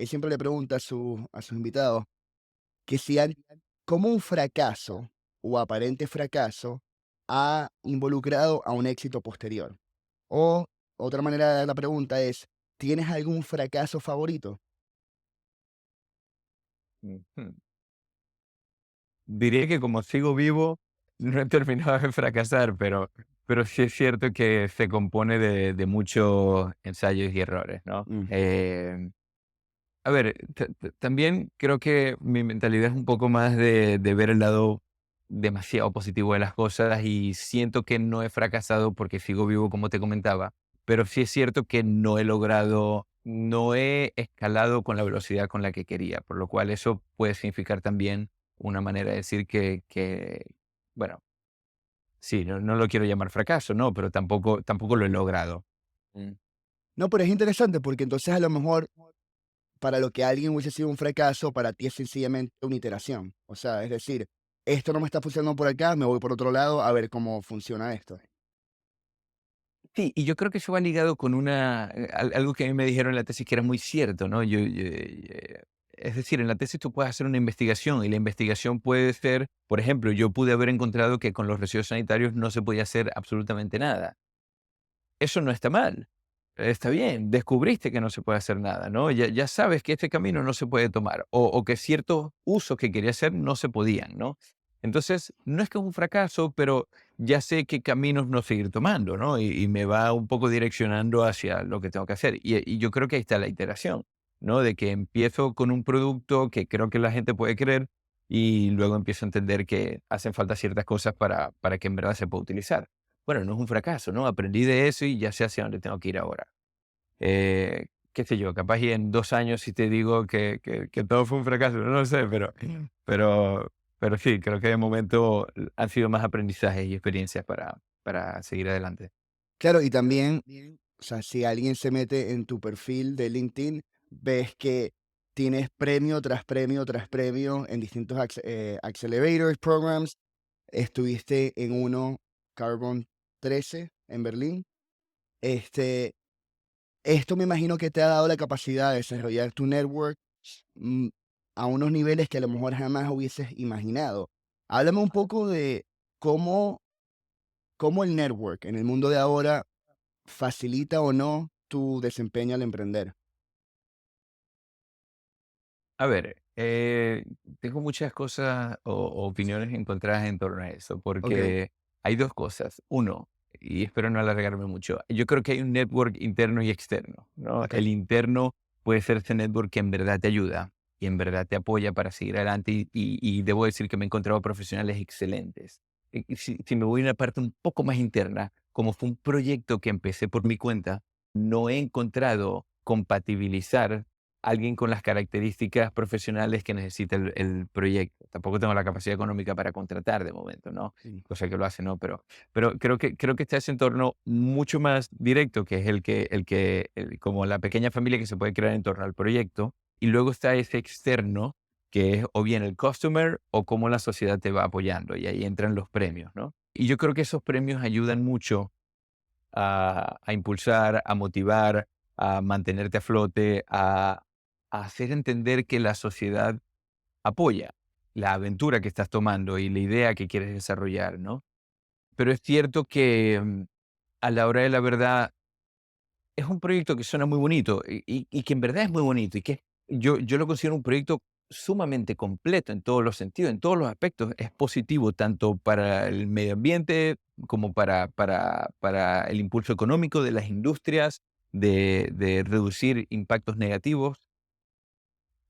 siempre le pregunta a sus invitados que si han, cómo un fracaso o aparente fracaso ha involucrado a un éxito posterior. O otra manera de dar la pregunta es, ¿tienes algún fracaso favorito? Ujú. Diría que como sigo vivo, no he terminado de fracasar, pero sí es cierto que se compone de muchos ensayos y errores, ¿no? Mm, A ver, también creo que mi mentalidad es un poco más de ver el lado demasiado positivo de las cosas y siento que no he fracasado porque sigo vivo, como te comentaba, pero sí es cierto que no he escalado con la velocidad con la que quería, por lo cual eso puede significar también una manera de decir bueno, sí, no lo quiero llamar fracaso, no, pero tampoco lo he logrado. Mm. no, pero es interesante porque entonces a lo mejor para lo que alguien hubiese sido un fracaso, para ti es sencillamente una iteración. O sea, es decir, esto no me está funcionando por acá, me voy por otro lado a ver cómo funciona esto. Sí, y yo creo que eso va ligado con algo que a mí me dijeron en la tesis que era muy cierto, ¿no? Es decir, en la tesis tú puedes hacer una investigación y la investigación puede ser, por ejemplo, yo pude haber encontrado que con los residuos sanitarios no se podía hacer absolutamente nada. Eso no está mal, está bien, descubriste que no se puede hacer nada, ¿no? Ya sabes que este camino no se puede tomar o que ciertos usos que quería hacer no se podían, ¿no? Entonces, no es que es un fracaso, pero ya sé qué caminos no seguir tomando, ¿no? Y me va un poco direccionando hacia lo que tengo que hacer. Y yo creo que ahí está la iteración, ¿no? De que empiezo con un producto que creo que la gente puede querer y luego empiezo a entender que hacen falta ciertas cosas para que en verdad se pueda utilizar. Bueno, no es un fracaso, ¿no? Aprendí de eso y ya sé hacia dónde tengo que ir ahora. Qué sé yo, capaz y en 2 años si te digo que todo fue un fracaso, no lo sé, pero, pero sí, creo que de momento han sido más aprendizajes y experiencias para seguir adelante. Claro, y también, o sea, si alguien se mete en tu perfil de LinkedIn, ves que tienes premio tras premio tras premio en distintos accelerators, programs. Estuviste en uno, Carbon 13, en Berlín. Este, esto me imagino que te ha dado la capacidad de desarrollar tu network mm, a unos niveles que a lo mejor jamás hubieses imaginado. Háblame un poco de cómo, cómo el network en el mundo de ahora facilita o no tu desempeño al emprender. A ver, tengo muchas cosas o opiniones encontradas en torno a eso, Ok, porque hay dos cosas. Uno, y espero no alargarme mucho, yo creo que hay un network interno y externo, ¿no? ok. El interno puede ser ese network que en verdad te ayuda y en verdad te apoya para seguir adelante y debo decir que me he encontrado profesionales excelentes. Y si me voy a una parte un poco más interna, como fue un proyecto que empecé por mi cuenta, no he encontrado compatibilizar alguien con las características profesionales que necesita el proyecto. Tampoco tengo la capacidad económica para contratar de momento, ¿no? Sí. Cosa que lo hace, ¿no? Pero creo que está ese entorno mucho más directo, que es como la pequeña familia que se puede crear en torno al proyecto. Y luego está ese externo, que es o bien el customer o cómo la sociedad te va apoyando. Y ahí entran los premios, ¿no? Y yo creo que esos premios ayudan mucho a impulsar, a motivar, a mantenerte a flote, a hacer entender que la sociedad apoya la aventura que estás tomando y la idea que quieres desarrollar, ¿no? Pero es cierto que a la hora de la verdad es un proyecto que suena muy bonito y que en verdad es muy bonito y que yo lo considero un proyecto sumamente completo en todos los sentidos, en todos los aspectos. Es positivo tanto para el medio ambiente como para el impulso económico de las industrias, de reducir impactos negativos.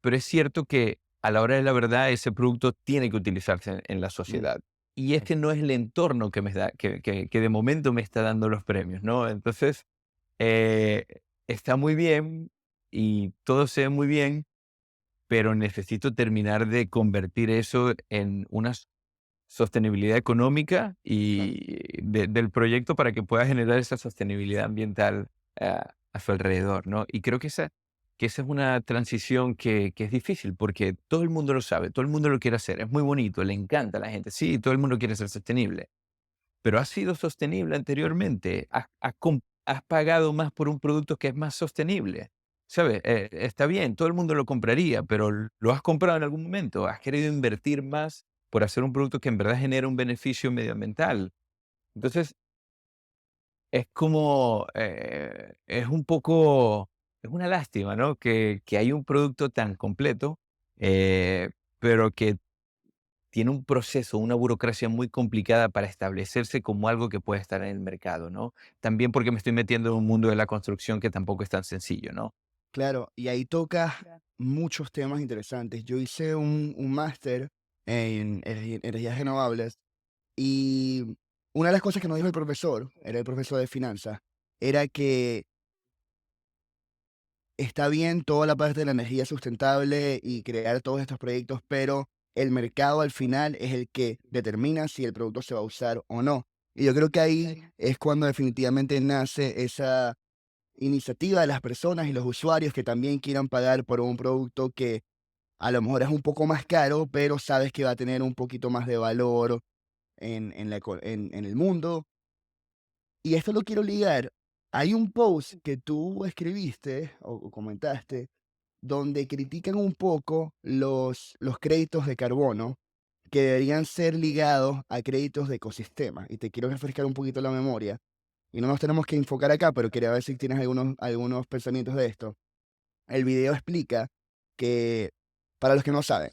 Pero es cierto que a la hora de la verdad ese producto tiene que utilizarse en la Mm, sociedad. Y ok. este no es el entorno que me da, que de momento me está dando los premios, ¿no? Entonces, eh, está muy bien y todo se ve muy bien, pero necesito terminar de convertir eso en una sostenibilidad económica Claro. y del proyecto para que pueda generar esa sostenibilidad ambiental a su alrededor, ¿no? Y creo que esa es una transición que es difícil porque todo el mundo lo sabe, todo el mundo lo quiere hacer, es muy bonito, le encanta a la gente, sí, todo el mundo quiere ser sostenible, pero has sido sostenible anteriormente, has pagado más por un producto que es más sostenible. ¿Sabes? Está bien, todo el mundo lo compraría, pero lo has comprado en algún momento. Has querido invertir más por hacer un producto que en verdad genera un beneficio medioambiental. Entonces, es como, es un poco, es una lástima, ¿no? Que hay un producto tan completo, eh, pero que tiene un proceso, una burocracia muy complicada para establecerse como algo que puede estar en el mercado, ¿no? También porque me estoy metiendo en un mundo de la construcción que tampoco es tan sencillo, ¿no? Claro, y ahí toca muchos temas interesantes. Yo hice un máster en energías renovables y una de las cosas que nos dijo el profesor, era el profesor de finanzas, era que está bien toda la parte de la energía sustentable y crear todos estos proyectos, pero el mercado al final es el que determina si el producto se va a usar o no. Y yo creo que ahí es cuando definitivamente nace esa iniciativa de las personas y los usuarios que también quieran pagar por un producto que a lo mejor es un poco más caro, pero sabes que va a tener un poquito más de valor en el mundo. Y esto lo quiero ligar. Hay un post que tú escribiste o comentaste donde critican un poco los créditos de carbono que deberían ser ligados a créditos de ecosistema. Y te quiero refrescar un poquito la memoria. Y no nos tenemos que enfocar acá, pero quería ver si tienes algunos pensamientos de esto. El video explica que, para los que no saben,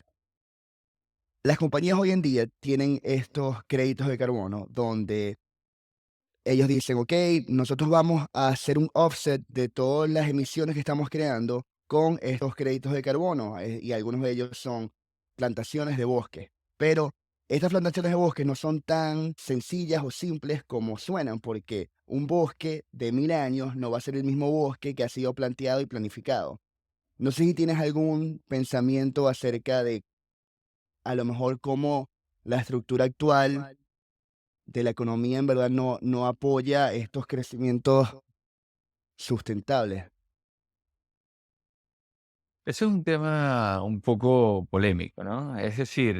las compañías hoy en día tienen estos créditos de carbono donde ellos dicen, ok, nosotros vamos a hacer un offset de todas las emisiones que estamos creando con estos créditos de carbono, y algunos de ellos son plantaciones de bosque. Pero estas plantaciones de bosque no son tan sencillas o simples como suenan, porque un bosque de 1000 años no va a ser el mismo bosque que ha sido planteado y planificado. No sé si tienes algún pensamiento acerca de a lo mejor cómo la estructura actual de la economía en verdad no apoya estos crecimientos sustentables. Ese es un tema un poco polémico, ¿no? Es decir,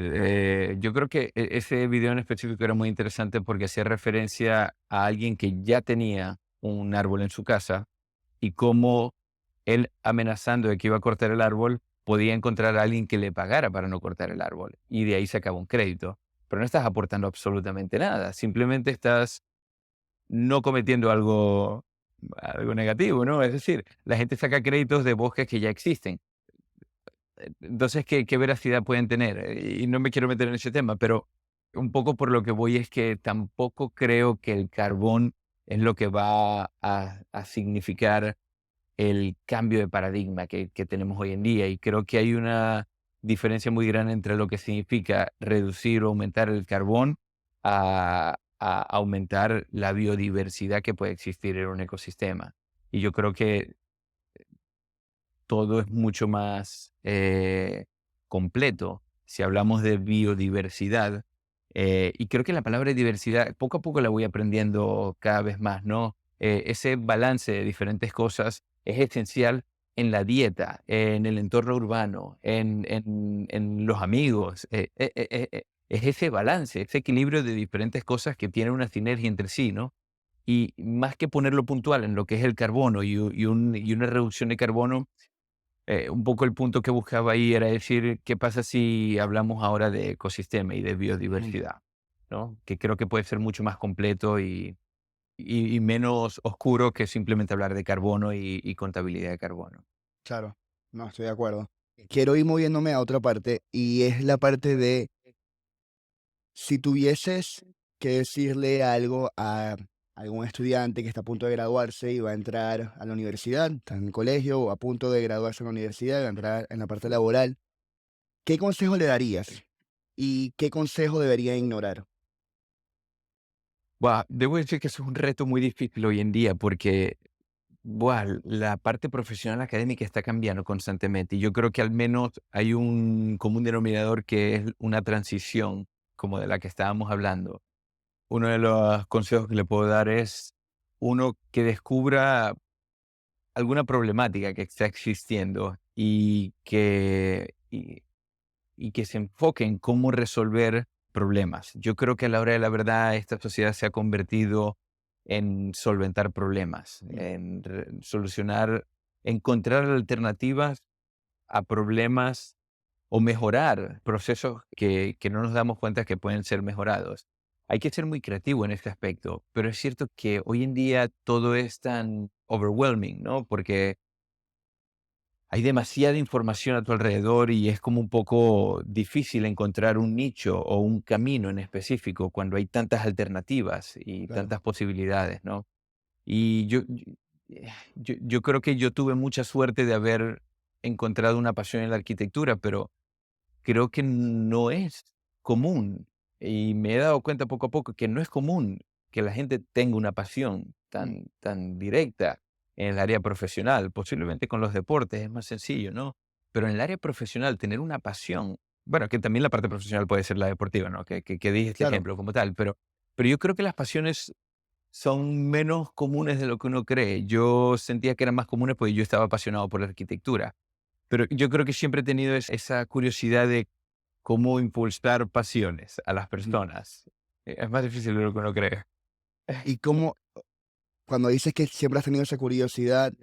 yo creo que ese video en específico era muy interesante porque hacía referencia a alguien que ya tenía un árbol en su casa y cómo él amenazando de que iba a cortar el árbol, podía encontrar a alguien que le pagara para no cortar el árbol. Y de ahí sacaba un crédito. Pero no estás aportando absolutamente nada. Simplemente estás no cometiendo algo negativo, ¿no? Es decir, la gente saca créditos de bosques que ya existen. Entonces, ¿qué veracidad pueden tener? Y no me quiero meter en ese tema, pero un poco por lo que voy es que tampoco creo que el carbón es lo que va a significar el cambio de paradigma que tenemos hoy en día. Y creo que hay una diferencia muy grande entre lo que significa reducir o aumentar el carbón a aumentar la biodiversidad que puede existir en un ecosistema. Y yo creo que todo es mucho más completo si hablamos de biodiversidad. Y creo que la palabra diversidad, poco a poco la voy aprendiendo cada vez más, ¿no? Ese balance de diferentes cosas es esencial en la dieta, en el entorno urbano, en los amigos. Es ese balance, ese equilibrio de diferentes cosas que tienen una sinergia entre sí, ¿no? Y más que ponerlo puntual en lo que es el carbono y una reducción de carbono, un poco el punto que buscaba ahí era decir, ¿qué pasa si hablamos ahora de ecosistema y de Ujú. biodiversidad? ¿No? Que creo que puede ser mucho más completo y menos oscuro que simplemente hablar de carbono y contabilidad de carbono. Claro, no, estoy de acuerdo. Quiero ir moviéndome a otra parte y es la parte de si tuvieses que decirle algo a algún estudiante que está a punto de graduarse y va a entrar a la universidad, está en el colegio o a punto de graduarse en la universidad, va a entrar en la parte laboral, ¿qué consejo le darías y qué consejo debería ignorar? Buah, debo decir que eso es un reto muy difícil hoy en día porque buah, la parte profesional académica está cambiando constantemente y yo creo que al menos hay un común denominador que es una transición como de la que estábamos hablando. Uno de los consejos que le puedo dar es uno que descubra alguna problemática que está existiendo y que se enfoque en cómo resolver problemas. Yo creo que a la hora de la verdad esta sociedad se ha convertido en solventar problemas, en solucionar, encontrar alternativas a problemas o mejorar procesos que no nos damos cuenta que pueden ser mejorados. Hay que ser muy creativo en este aspecto, pero es cierto que hoy en día todo es tan overwhelming, ¿no? Porque hay demasiada información a tu alrededor y es como un poco difícil encontrar un nicho o un camino en específico cuando hay tantas alternativas y Claro. tantas posibilidades, ¿no? Y yo creo que yo tuve mucha suerte de haber encontrado una pasión en la arquitectura, pero creo que no es común. Y me he dado cuenta poco a poco que no es común que la gente tenga una pasión Mm. tan directa en el área profesional. Posiblemente con los deportes es más sencillo, ¿no? Pero en el área profesional tener una pasión, bueno, que también la parte profesional puede ser la deportiva, ¿no? Que dije este Claro. ejemplo como tal, pero yo creo que las pasiones son menos comunes de lo que uno cree. Yo sentía que eran más comunes porque yo estaba apasionado por la arquitectura, pero yo creo que siempre he tenido esa curiosidad de cómo impulsar pasiones a las Mm. personas. Es más difícil de lo que uno cree. Y cómo, cuando dices que siempre has tenido esa curiosidad,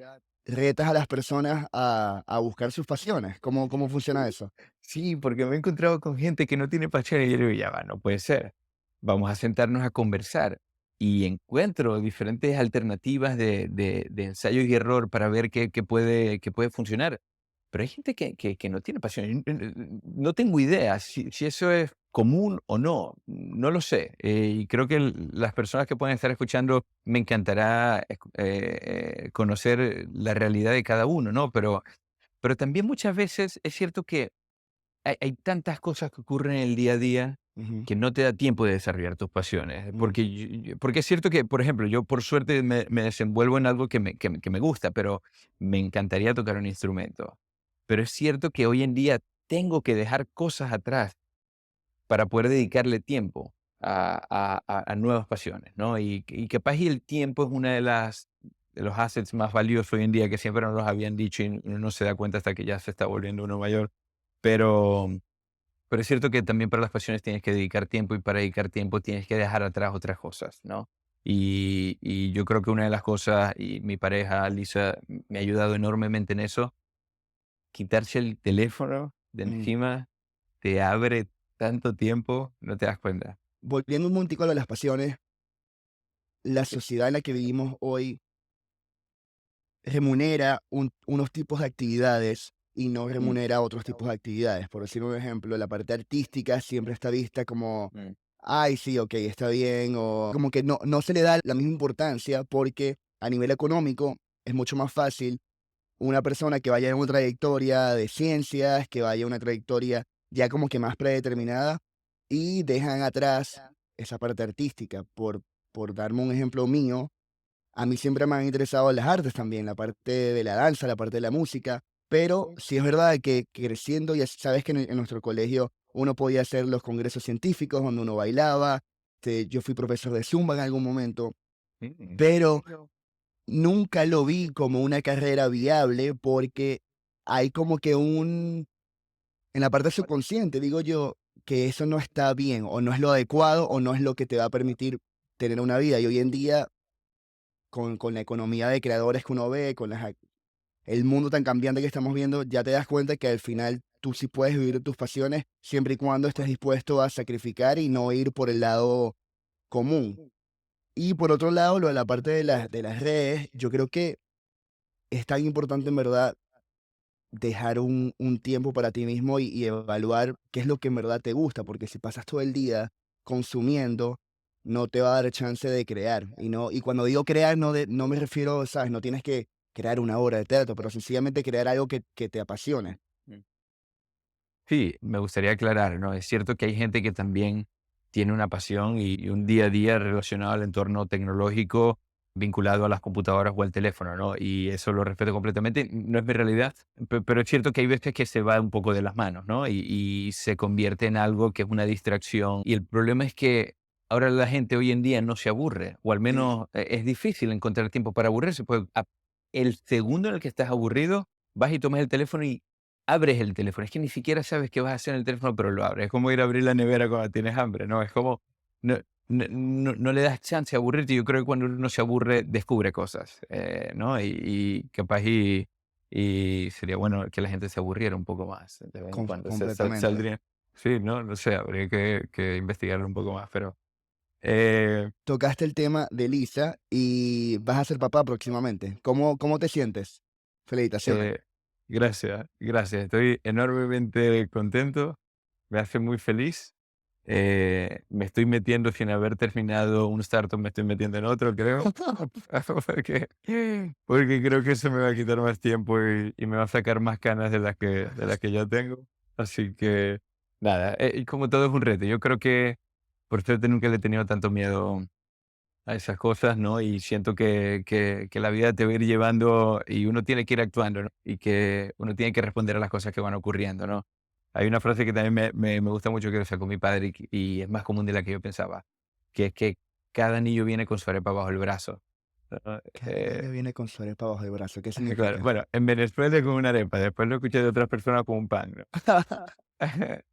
retas a las personas a buscar sus pasiones. ¿Cómo funciona eso? Sí, porque me he encontrado con gente que no tiene pasión y yo digo, ya va, no puede ser. Vamos a sentarnos a conversar. Y encuentro diferentes alternativas de ensayo y error para ver qué puede funcionar. Pero hay gente que no tiene pasión. No tengo idea si eso es común o no. No lo sé. Y creo que las personas que pueden estar escuchando, me encantará conocer la realidad de cada uno, ¿no? Pero también muchas veces es cierto que hay tantas cosas que ocurren en el día a día Ujú. que no te da tiempo de desarrollar tus pasiones. Mm. Porque es cierto que, por ejemplo, yo por suerte me desenvuelvo en algo que me gusta, pero me encantaría tocar un instrumento. Pero es cierto que hoy en día tengo que dejar cosas atrás para poder dedicarle tiempo a nuevas pasiones, ¿no? Y capaz y el tiempo es una de los assets más valiosos hoy en día que siempre nos los habían dicho y uno no se da cuenta hasta que ya se está volviendo uno mayor. Pero pero es cierto que también para las pasiones tienes que dedicar tiempo y para dedicar tiempo tienes que dejar atrás otras cosas, ¿no? Y yo creo que una de las cosas, y mi pareja Lisa me ha ayudado enormemente en eso, quitarse el teléfono de Mm. encima te abre tanto tiempo, no te das cuenta. Volviendo un momentico a lo de las pasiones, la sociedad en la que vivimos hoy remunera unos tipos de actividades y no Mm, remunera otros tipos de actividades. Por decir un ejemplo, la parte artística siempre está vista como, mm, ay, sí, ok, está bien, o como que no se le da la misma importancia porque a nivel económico es mucho más fácil una persona que vaya en una trayectoria de ciencias, que vaya en una trayectoria ya como que más predeterminada y dejan atrás esa parte artística. Por darme un ejemplo mío, a mí siempre me han interesado las artes también, la parte de la danza, la parte de la música, pero sí es verdad que creciendo, ya sabes que en nuestro colegio uno podía hacer los congresos científicos donde uno bailaba, yo fui profesor de Zumba en algún momento, mm. pero nunca lo vi como una carrera viable porque hay como que en la parte subconsciente, digo yo, que eso no está bien o no es lo adecuado o no es lo que te va a permitir tener una vida. Y hoy en día, con la economía de creadores que uno ve, con el mundo tan cambiante que estamos viendo, ya te das cuenta que al final tú sí puedes vivir tus pasiones siempre y cuando estés dispuesto a sacrificar y no ir por el lado común. Y por otro lado, lo de la parte de las redes, yo creo que es tan importante en verdad dejar un tiempo para ti mismo y evaluar qué es lo que en verdad te gusta, porque si pasas todo el día consumiendo, no te va a dar chance de crear. Y cuando digo crear, no me refiero, ¿sabes? No tienes que crear una obra de teatro, pero sencillamente crear algo que te apasione. Mm. Sí, me gustaría aclarar, ¿no? Es cierto que hay gente que también tiene una pasión y un día a día relacionado al entorno tecnológico vinculado a las computadoras o al teléfono, ¿no? Y eso lo respeto completamente. No es mi realidad, pero es cierto que hay veces que se va un poco de las manos, ¿no? Y se convierte en algo que es una distracción. Y el problema es que ahora la gente hoy en día no se aburre, o al Mm. menos es difícil encontrar tiempo para aburrirse, porque el segundo en el que estás aburrido, vas y tomas el teléfono y abres el teléfono. Es que ni siquiera sabes qué vas a hacer en el teléfono, pero lo abres. Es como ir a abrir la nevera cuando tienes hambre, ¿no? Es como, no, no le das chance a aburrirte. Yo creo que cuando uno se aburre, descubre cosas, ¿no? Y capaz y sería bueno que la gente se aburriera un poco más de vez en cuando. Completamente. Saldría, sí, no sé, habría que investigarlo un poco más, pero... eh, Tocaste el tema de Lisa y vas a ser papá próximamente. ¿Cómo te sientes? Felicitaciones. Eh, gracias, gracias. Estoy enormemente contento, me hace muy feliz. Me estoy metiendo sin haber terminado un startup, me estoy metiendo en otro, creo. Porque, porque creo que eso me va a quitar más tiempo y me va a sacar más canas de las que ya tengo. Así que, nada, y como todo es un reto, yo creo que por suerte nunca le he tenido tanto miedo a esas cosas, ¿no? Y siento que la vida te va a ir llevando y uno tiene que ir actuando, ¿no? Y que uno tiene que responder a las cosas que van ocurriendo, ¿no? Hay una frase que también me gusta mucho que lo sacó mi padre y es más común de la que yo pensaba, que es que cada niño viene con su arepa bajo el brazo, ¿no? Cada niño viene con su arepa bajo el brazo. ¿Qué Claro, significa? bueno, en Venezuela es con una arepa, después lo escuché de otras personas con un pan, ¿no?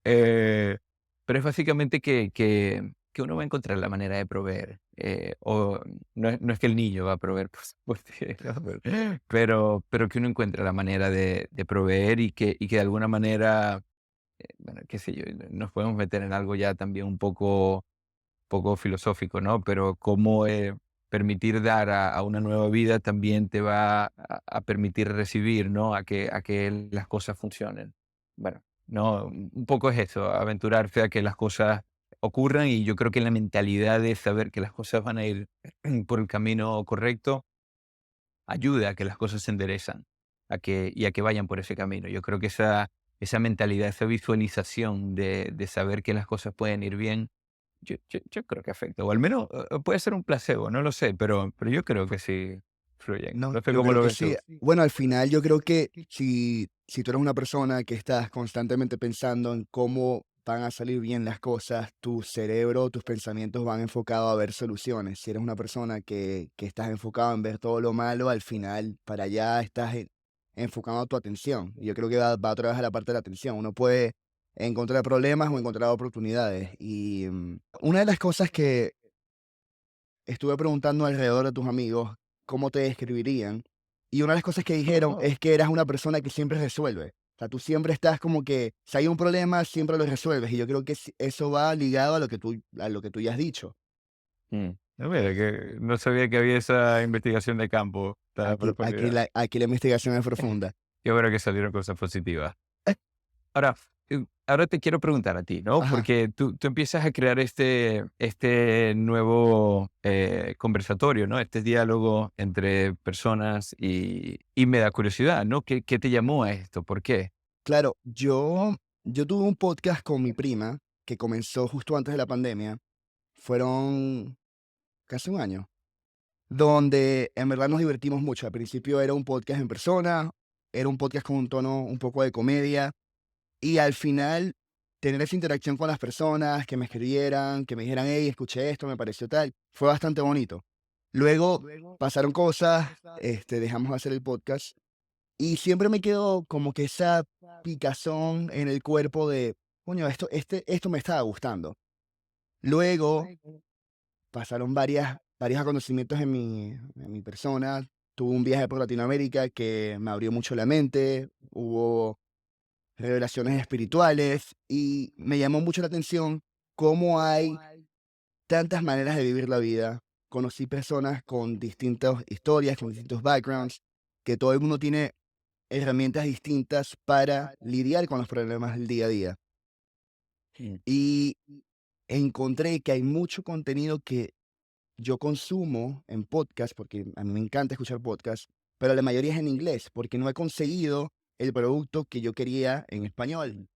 Eh, pero es básicamente que uno va a encontrar la manera de proveer, o no es que el niño va a proveer, pues, pero que uno encuentre la manera de proveer y que de alguna manera, bueno, qué sé yo, nos podemos meter en algo ya también un poco filosófico, ¿no? Pero cómo permitir dar a una nueva vida también te va a permitir recibir, ¿no? A que las cosas funcionen. Bueno, no, un poco es eso, aventurarse a que las cosas ocurran y yo creo que la mentalidad de saber que las cosas van a ir por el camino correcto ayuda a que las cosas se enderezan y a que vayan por ese camino. Yo creo que esa mentalidad, esa visualización de saber que las cosas pueden ir bien, yo creo que afecta, o al menos puede ser un placebo, no lo sé, pero yo creo que sí fluyen. No, No sé yo cómo creo lo que ves sí. tú. Bueno, al final yo creo que si tú eres una persona que estás constantemente pensando en cómo van a salir bien las cosas, tu cerebro, tus pensamientos van enfocados a ver soluciones. Si eres una persona que estás enfocado en ver todo lo malo, al final para allá estás enfocando tu atención. Y yo creo que va otra vez a la parte de la atención. Uno puede encontrar problemas o encontrar oportunidades. Y una de las cosas que estuve preguntando alrededor de tus amigos cómo te describirían, y una de las cosas que dijeron es que eras una persona que siempre resuelve. O sea, tú siempre estás como que, si hay un problema, siempre lo resuelves. Y yo creo que eso va ligado a lo que tú ya has dicho. Mm. Mira, que no sabía que había esa investigación de campo, esta Aquí, aquí, profundidad. la, aquí la investigación es profunda. Qué bueno que salieron cosas positivas. Ahora, ahora te quiero preguntar a ti, ¿no? Ajá. Porque tú empiezas a crear este nuevo conversatorio, ¿no? Este diálogo entre personas y me da curiosidad, ¿no? ¿Qué te llamó a esto? ¿Por qué? Claro, yo tuve un podcast con mi prima que comenzó justo antes de la pandemia. Fueron casi un año, donde en verdad nos divertimos mucho. Al principio era un podcast en persona, era un podcast con un tono un poco de comedia, y al final tener esa interacción con las personas, que me escribieran, que me dijeran, hey, escuché esto, me pareció tal, fue bastante bonito. Luego pasaron cosas, dejamos de hacer el podcast, y siempre me quedó como que esa picazón en el cuerpo de, coño, esto me estaba gustando. Luego pasaron varios acontecimientos en mi persona. Tuve un viaje por Latinoamérica que me abrió mucho la mente, hubo revelaciones espirituales y me llamó mucho la atención cómo hay tantas maneras de vivir la vida. Conocí personas con distintas historias, con distintos backgrounds, que todo el mundo tiene herramientas distintas para lidiar con los problemas del día a día. Mm. Y encontré que hay mucho contenido que yo consumo en podcast, porque a mí me encanta escuchar podcast, pero la mayoría es en inglés, porque no he conseguido el producto que yo quería en español.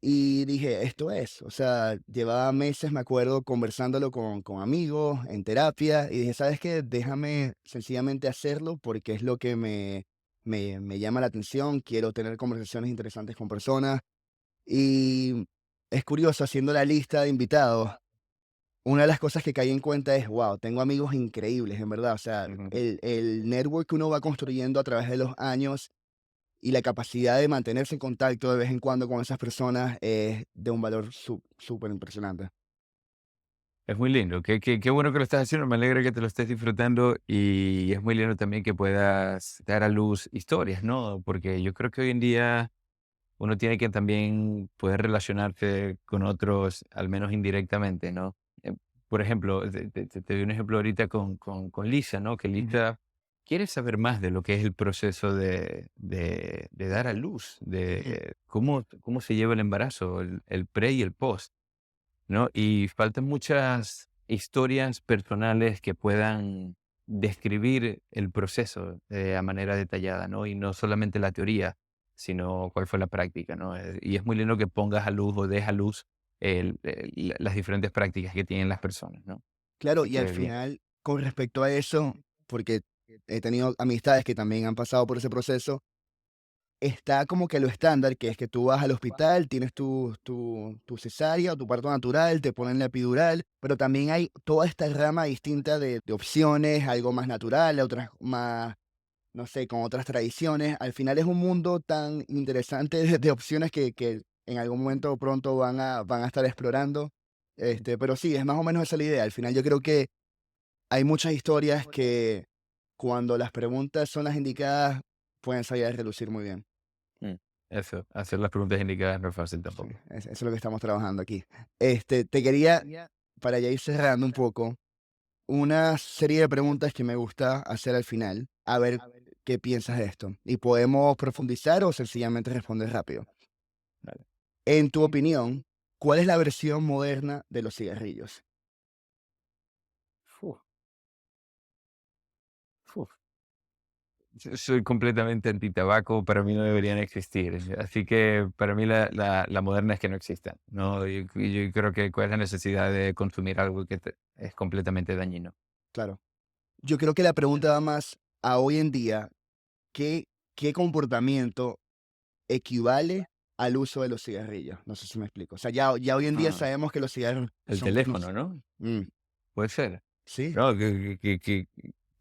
Y dije, esto es, o sea, llevaba meses, me acuerdo, conversándolo con amigos, en terapia, y dije, ¿sabes qué? Déjame sencillamente hacerlo porque es lo que me llama la atención, quiero tener conversaciones interesantes con personas. Y es curioso, haciendo la lista de invitados, una de las cosas que caí en cuenta es, wow, tengo amigos increíbles, en verdad. O sea, Ujú. el network que uno va construyendo a través de los años y la capacidad de mantenerse en contacto de vez en cuando con esas personas es de un valor súper impresionante. Es muy lindo, qué bueno que lo estás haciendo, me alegra que te lo estés disfrutando y es muy lindo también que puedas dar a luz historias, ¿no? Porque yo creo que hoy en día uno tiene que también poder relacionarse con otros, al menos indirectamente, ¿no? Eh, por ejemplo, te doy un ejemplo ahorita con Lisa, ¿no? Que Lisa quiere saber más de lo que es el proceso de dar a luz, Ujú. de cómo se lleva el embarazo, el pre y el post. ¿No? Y faltan muchas historias personales que puedan describir el proceso a manera detallada, ¿no? Y no solamente la teoría, sino cuál fue la práctica, ¿no? Y es muy lindo que pongas a luz o des a luz las diferentes prácticas que tienen las personas, ¿no? Claro, Así y al que bien. final, con respecto a eso, porque he tenido amistades que también han pasado por ese proceso, está como que lo estándar, que es que tú vas al hospital, tienes tu cesárea o tu parto natural, te ponen la epidural, pero también hay toda esta rama distinta de opciones, algo más natural, otras más, no sé, con otras tradiciones. Al final es un mundo tan interesante de opciones que en algún momento pronto van a estar explorando. Pero sí, es más o menos esa la idea. Al final yo creo que hay muchas historias que cuando las preguntas son las indicadas pueden salir a relucir muy bien. Mm, Eso, hacer las preguntas indicadas no es fácil Sí, tampoco. eso es lo que estamos trabajando aquí. Te quería, para ya ir cerrando un poco, una serie de preguntas que me gusta hacer al final, a ver qué piensas de esto. Y podemos profundizar o sencillamente responder rápido. Vale. En tu opinión, ¿cuál es la versión moderna de los cigarrillos? Fu, fu. Soy completamente antitabaco, para mí no deberían existir. Así que para mí la moderna es que no existan, ¿no? Yo creo que cuál es la necesidad de consumir algo que es completamente dañino. Claro. Yo creo que la pregunta va más a hoy en día, ¿qué, qué comportamiento equivale al uso de los cigarrillos? No sé si me explico. O sea, ya hoy en día Ah, sabemos que los cigarros el son teléfono, ¿no? Mm, Puede ser. sí, ¿No? Que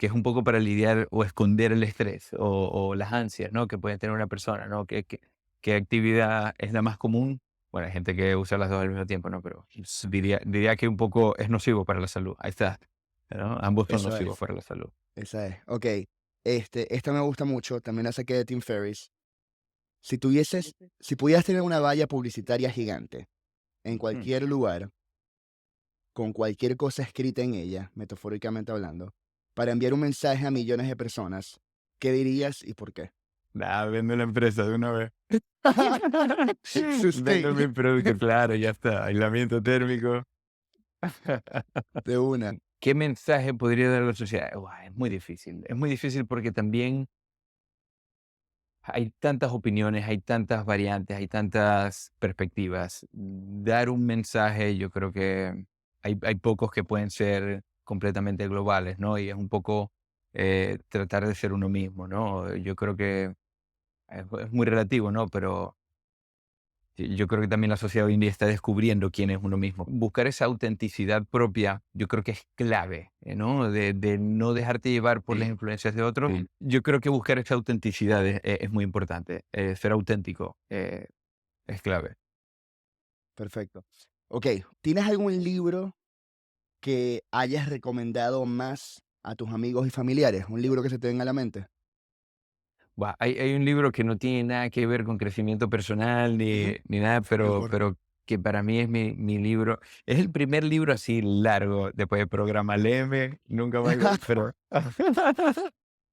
es un poco para lidiar o esconder el estrés o las ansias, ¿no? Que puede tener una persona, ¿no? ¿Qué actividad es la más común? Bueno, hay gente que usa las dos al mismo tiempo, ¿no? Pero diría que un poco es nocivo para la salud. Ahí está, ¿no? Ambos son eso nocivos es, para la salud. esa es. Ok, esta me gusta mucho, también la saqué de Tim Ferriss. Si pudieras tener una valla publicitaria gigante en Mm. cualquier lugar, con cualquier cosa escrita en ella, metafóricamente hablando, para enviar un mensaje a millones de personas, ¿qué dirías y por qué? Vendo la empresa de una vez. Vendo mi Sustain, producto, claro, ya está. Aislamiento térmico. de una. ¿Qué mensaje podría dar a la sociedad? Es muy difícil. Es muy difícil porque también hay tantas opiniones, hay tantas variantes, hay tantas perspectivas. Dar un mensaje, yo creo que hay pocos que pueden ser completamente globales, ¿no? Y es un poco tratar de ser uno mismo, ¿no? Yo creo que es muy relativo, ¿no? Pero yo creo que también la sociedad hoy en día está descubriendo quién es uno mismo. Buscar esa autenticidad propia, yo creo que es clave, ¿no? De no dejarte llevar por las influencias de otros. Sí. Yo creo que buscar esa autenticidad es muy importante. Ser auténtico es clave. Perfecto. Ok, ¿tienes algún libro que hayas recomendado más a tus amigos y familiares? Un libro que se te venga a la mente. Hay un libro que no tiene nada que ver con crecimiento personal Ujú. ni nada, Mejor. pero que para mí es mi libro. Es el primer libro así largo después del programa Léeme, nunca más igual, pero...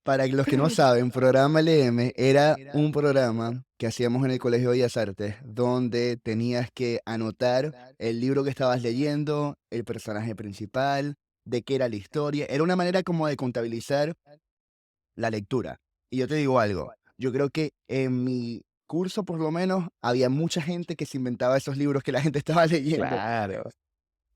Para los que no saben, Programa LM era un programa que hacíamos en el Colegio de Bellas Artes, donde tenías que anotar el libro que estabas leyendo, el personaje principal, de qué era la historia. Era una manera como de contabilizar la lectura. Y yo te digo algo, yo creo que en mi curso por lo menos había mucha gente que se inventaba esos libros que la gente estaba leyendo. Claro.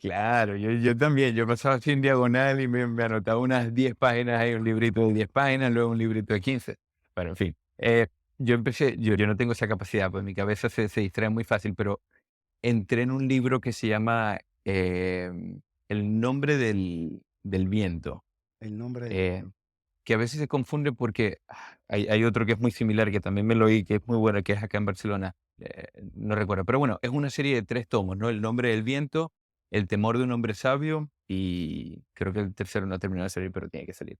Claro, yo también, yo pasaba así en diagonal y me anotaba unas 10 páginas, hay un librito de 10 páginas, luego un librito de 15. Bueno, en fin, yo no tengo esa capacidad, pues mi cabeza se distrae muy fácil, pero entré en un libro que se llama El nombre del viento. El nombre del Eh, libro. que a veces se confunde porque hay otro que es muy similar, que también me lo oí, que es muy bueno, que es acá en Barcelona. No recuerdo, pero bueno, es una serie de 3 tomos, ¿no? El nombre del viento, El temor de un hombre sabio y creo que el tercero no ha terminado de salir, pero tiene que salir.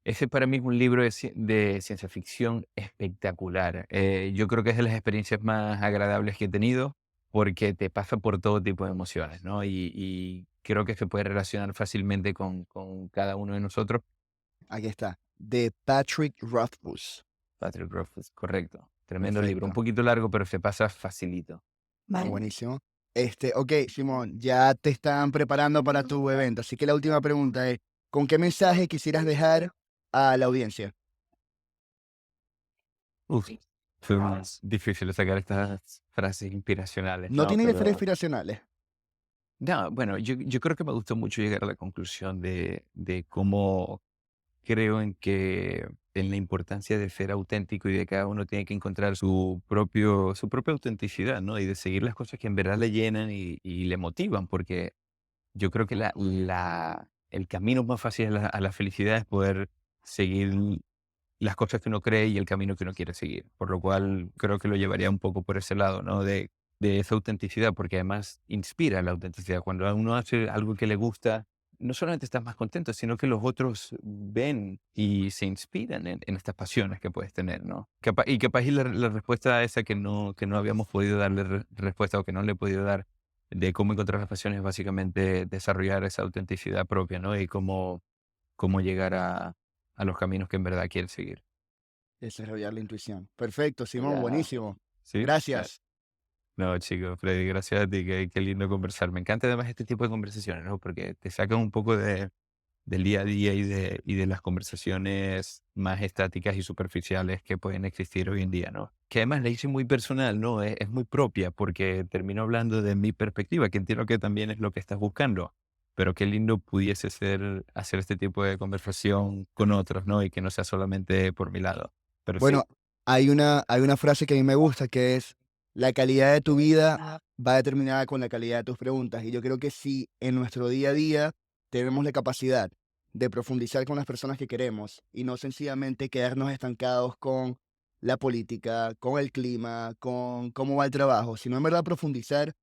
Ese para mí es un libro de ciencia ficción espectacular. Yo creo que es de las experiencias más agradables que he tenido porque te pasa por todo tipo de emociones, ¿no? Y creo que se puede relacionar fácilmente con cada uno de nosotros. Aquí está. De Patrick Rothfuss. Patrick Rothfuss, correcto. Tremendo libro, un Perfecto. poquito largo, pero se pasa facilito. Buenísimo. Ok, Simón, ya te están preparando para tu evento, así que la última pregunta es, ¿con qué mensaje quisieras dejar a la audiencia? Uf, fue más difícil sacar estas frases inspiracionales, No ¿no? tienen que ser Pero inspiracionales. no, bueno, yo creo que me gustó mucho llegar a la conclusión de cómo creo en la importancia de ser auténtico y de que cada uno tiene que encontrar su propia autenticidad, ¿no? Y de seguir las cosas que en verdad le llenan y le motivan, porque yo creo que el camino más fácil a la felicidad es poder seguir las cosas que uno cree y el camino que uno quiere seguir. Por lo cual creo que lo llevaría un poco por ese lado, ¿no? De esa autenticidad, porque además inspira la autenticidad. Cuando uno hace algo que le gusta, no solamente estás más contento, sino que los otros ven y se inspiran en estas pasiones que puedes tener, ¿no? Y capaz y la respuesta a esa que no habíamos podido darle respuesta o que no le he podido dar de cómo encontrar las pasiones es básicamente desarrollar esa autenticidad propia, ¿no? Y cómo llegar a los caminos que en verdad quieres seguir. Desarrollar la intuición. Perfecto, Simón, Ya. buenísimo. ¿Sí? Gracias. No, chico, Freddy, gracias a ti, qué lindo conversar. Me encanta además este tipo de conversaciones, ¿no? Porque te sacan un poco del día a día y de las conversaciones más estáticas y superficiales que pueden existir hoy en día, ¿no? Que además la hice muy personal, ¿no? Es muy propia porque termino hablando de mi perspectiva, que entiendo que también es lo que estás buscando. Pero qué lindo pudiese ser hacer este tipo de conversación con otros, ¿no? Y que no sea solamente por mi lado. Pero sí, Bueno, hay una frase que a mí me gusta que es, la calidad de tu vida va determinada con la calidad de tus preguntas. Y yo creo que si en nuestro día a día tenemos la capacidad de profundizar con las personas que queremos y no sencillamente quedarnos estancados con la política, con el clima, con cómo va el trabajo, sino en verdad profundizar,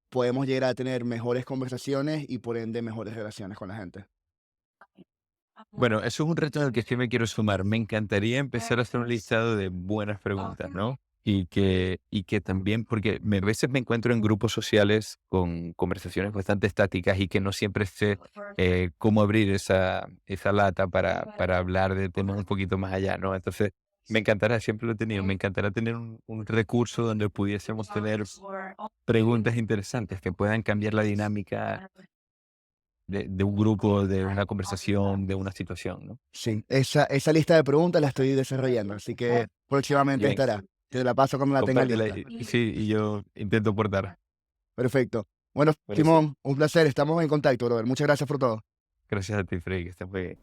podemos llegar a tener mejores conversaciones y por ende mejores relaciones con la gente. bueno, eso es un reto al que sí me quiero sumar. Me encantaría empezar a hacer un listado de buenas preguntas, ¿no? Y que también, porque a veces me encuentro en grupos sociales con conversaciones bastante estáticas y que no siempre sé cómo abrir esa lata para hablar de temas un poquito más allá, ¿no? Entonces, me encantará, siempre lo he tenido, me encantará tener un recurso donde pudiésemos tener preguntas interesantes que puedan cambiar la dinámica de un grupo, de una conversación, de una situación, ¿no? Sí, esa lista de preguntas la estoy desarrollando, así que próximamente Bien, estará. Te la paso cuando la tenga compártela lista. sí, y yo intento aportar. Perfecto. Bueno, Buenísimo. Simón, un placer. Estamos en contacto, brother. Muchas gracias por todo. Gracias a ti, Freddy, que estés muy bien.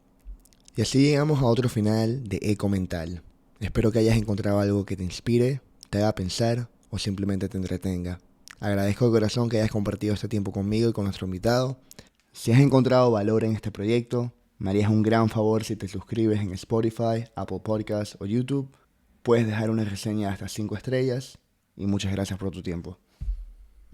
Y así llegamos a otro final de Eco Mental. Espero que hayas encontrado algo que te inspire, te haga pensar o simplemente te entretenga. Agradezco de corazón que hayas compartido este tiempo conmigo y con nuestro invitado. Si has encontrado valor en este proyecto, me harías un gran favor si te suscribes en Spotify, Apple Podcasts o YouTube. Puedes dejar una reseña de hasta 5 estrellas y muchas gracias por tu tiempo.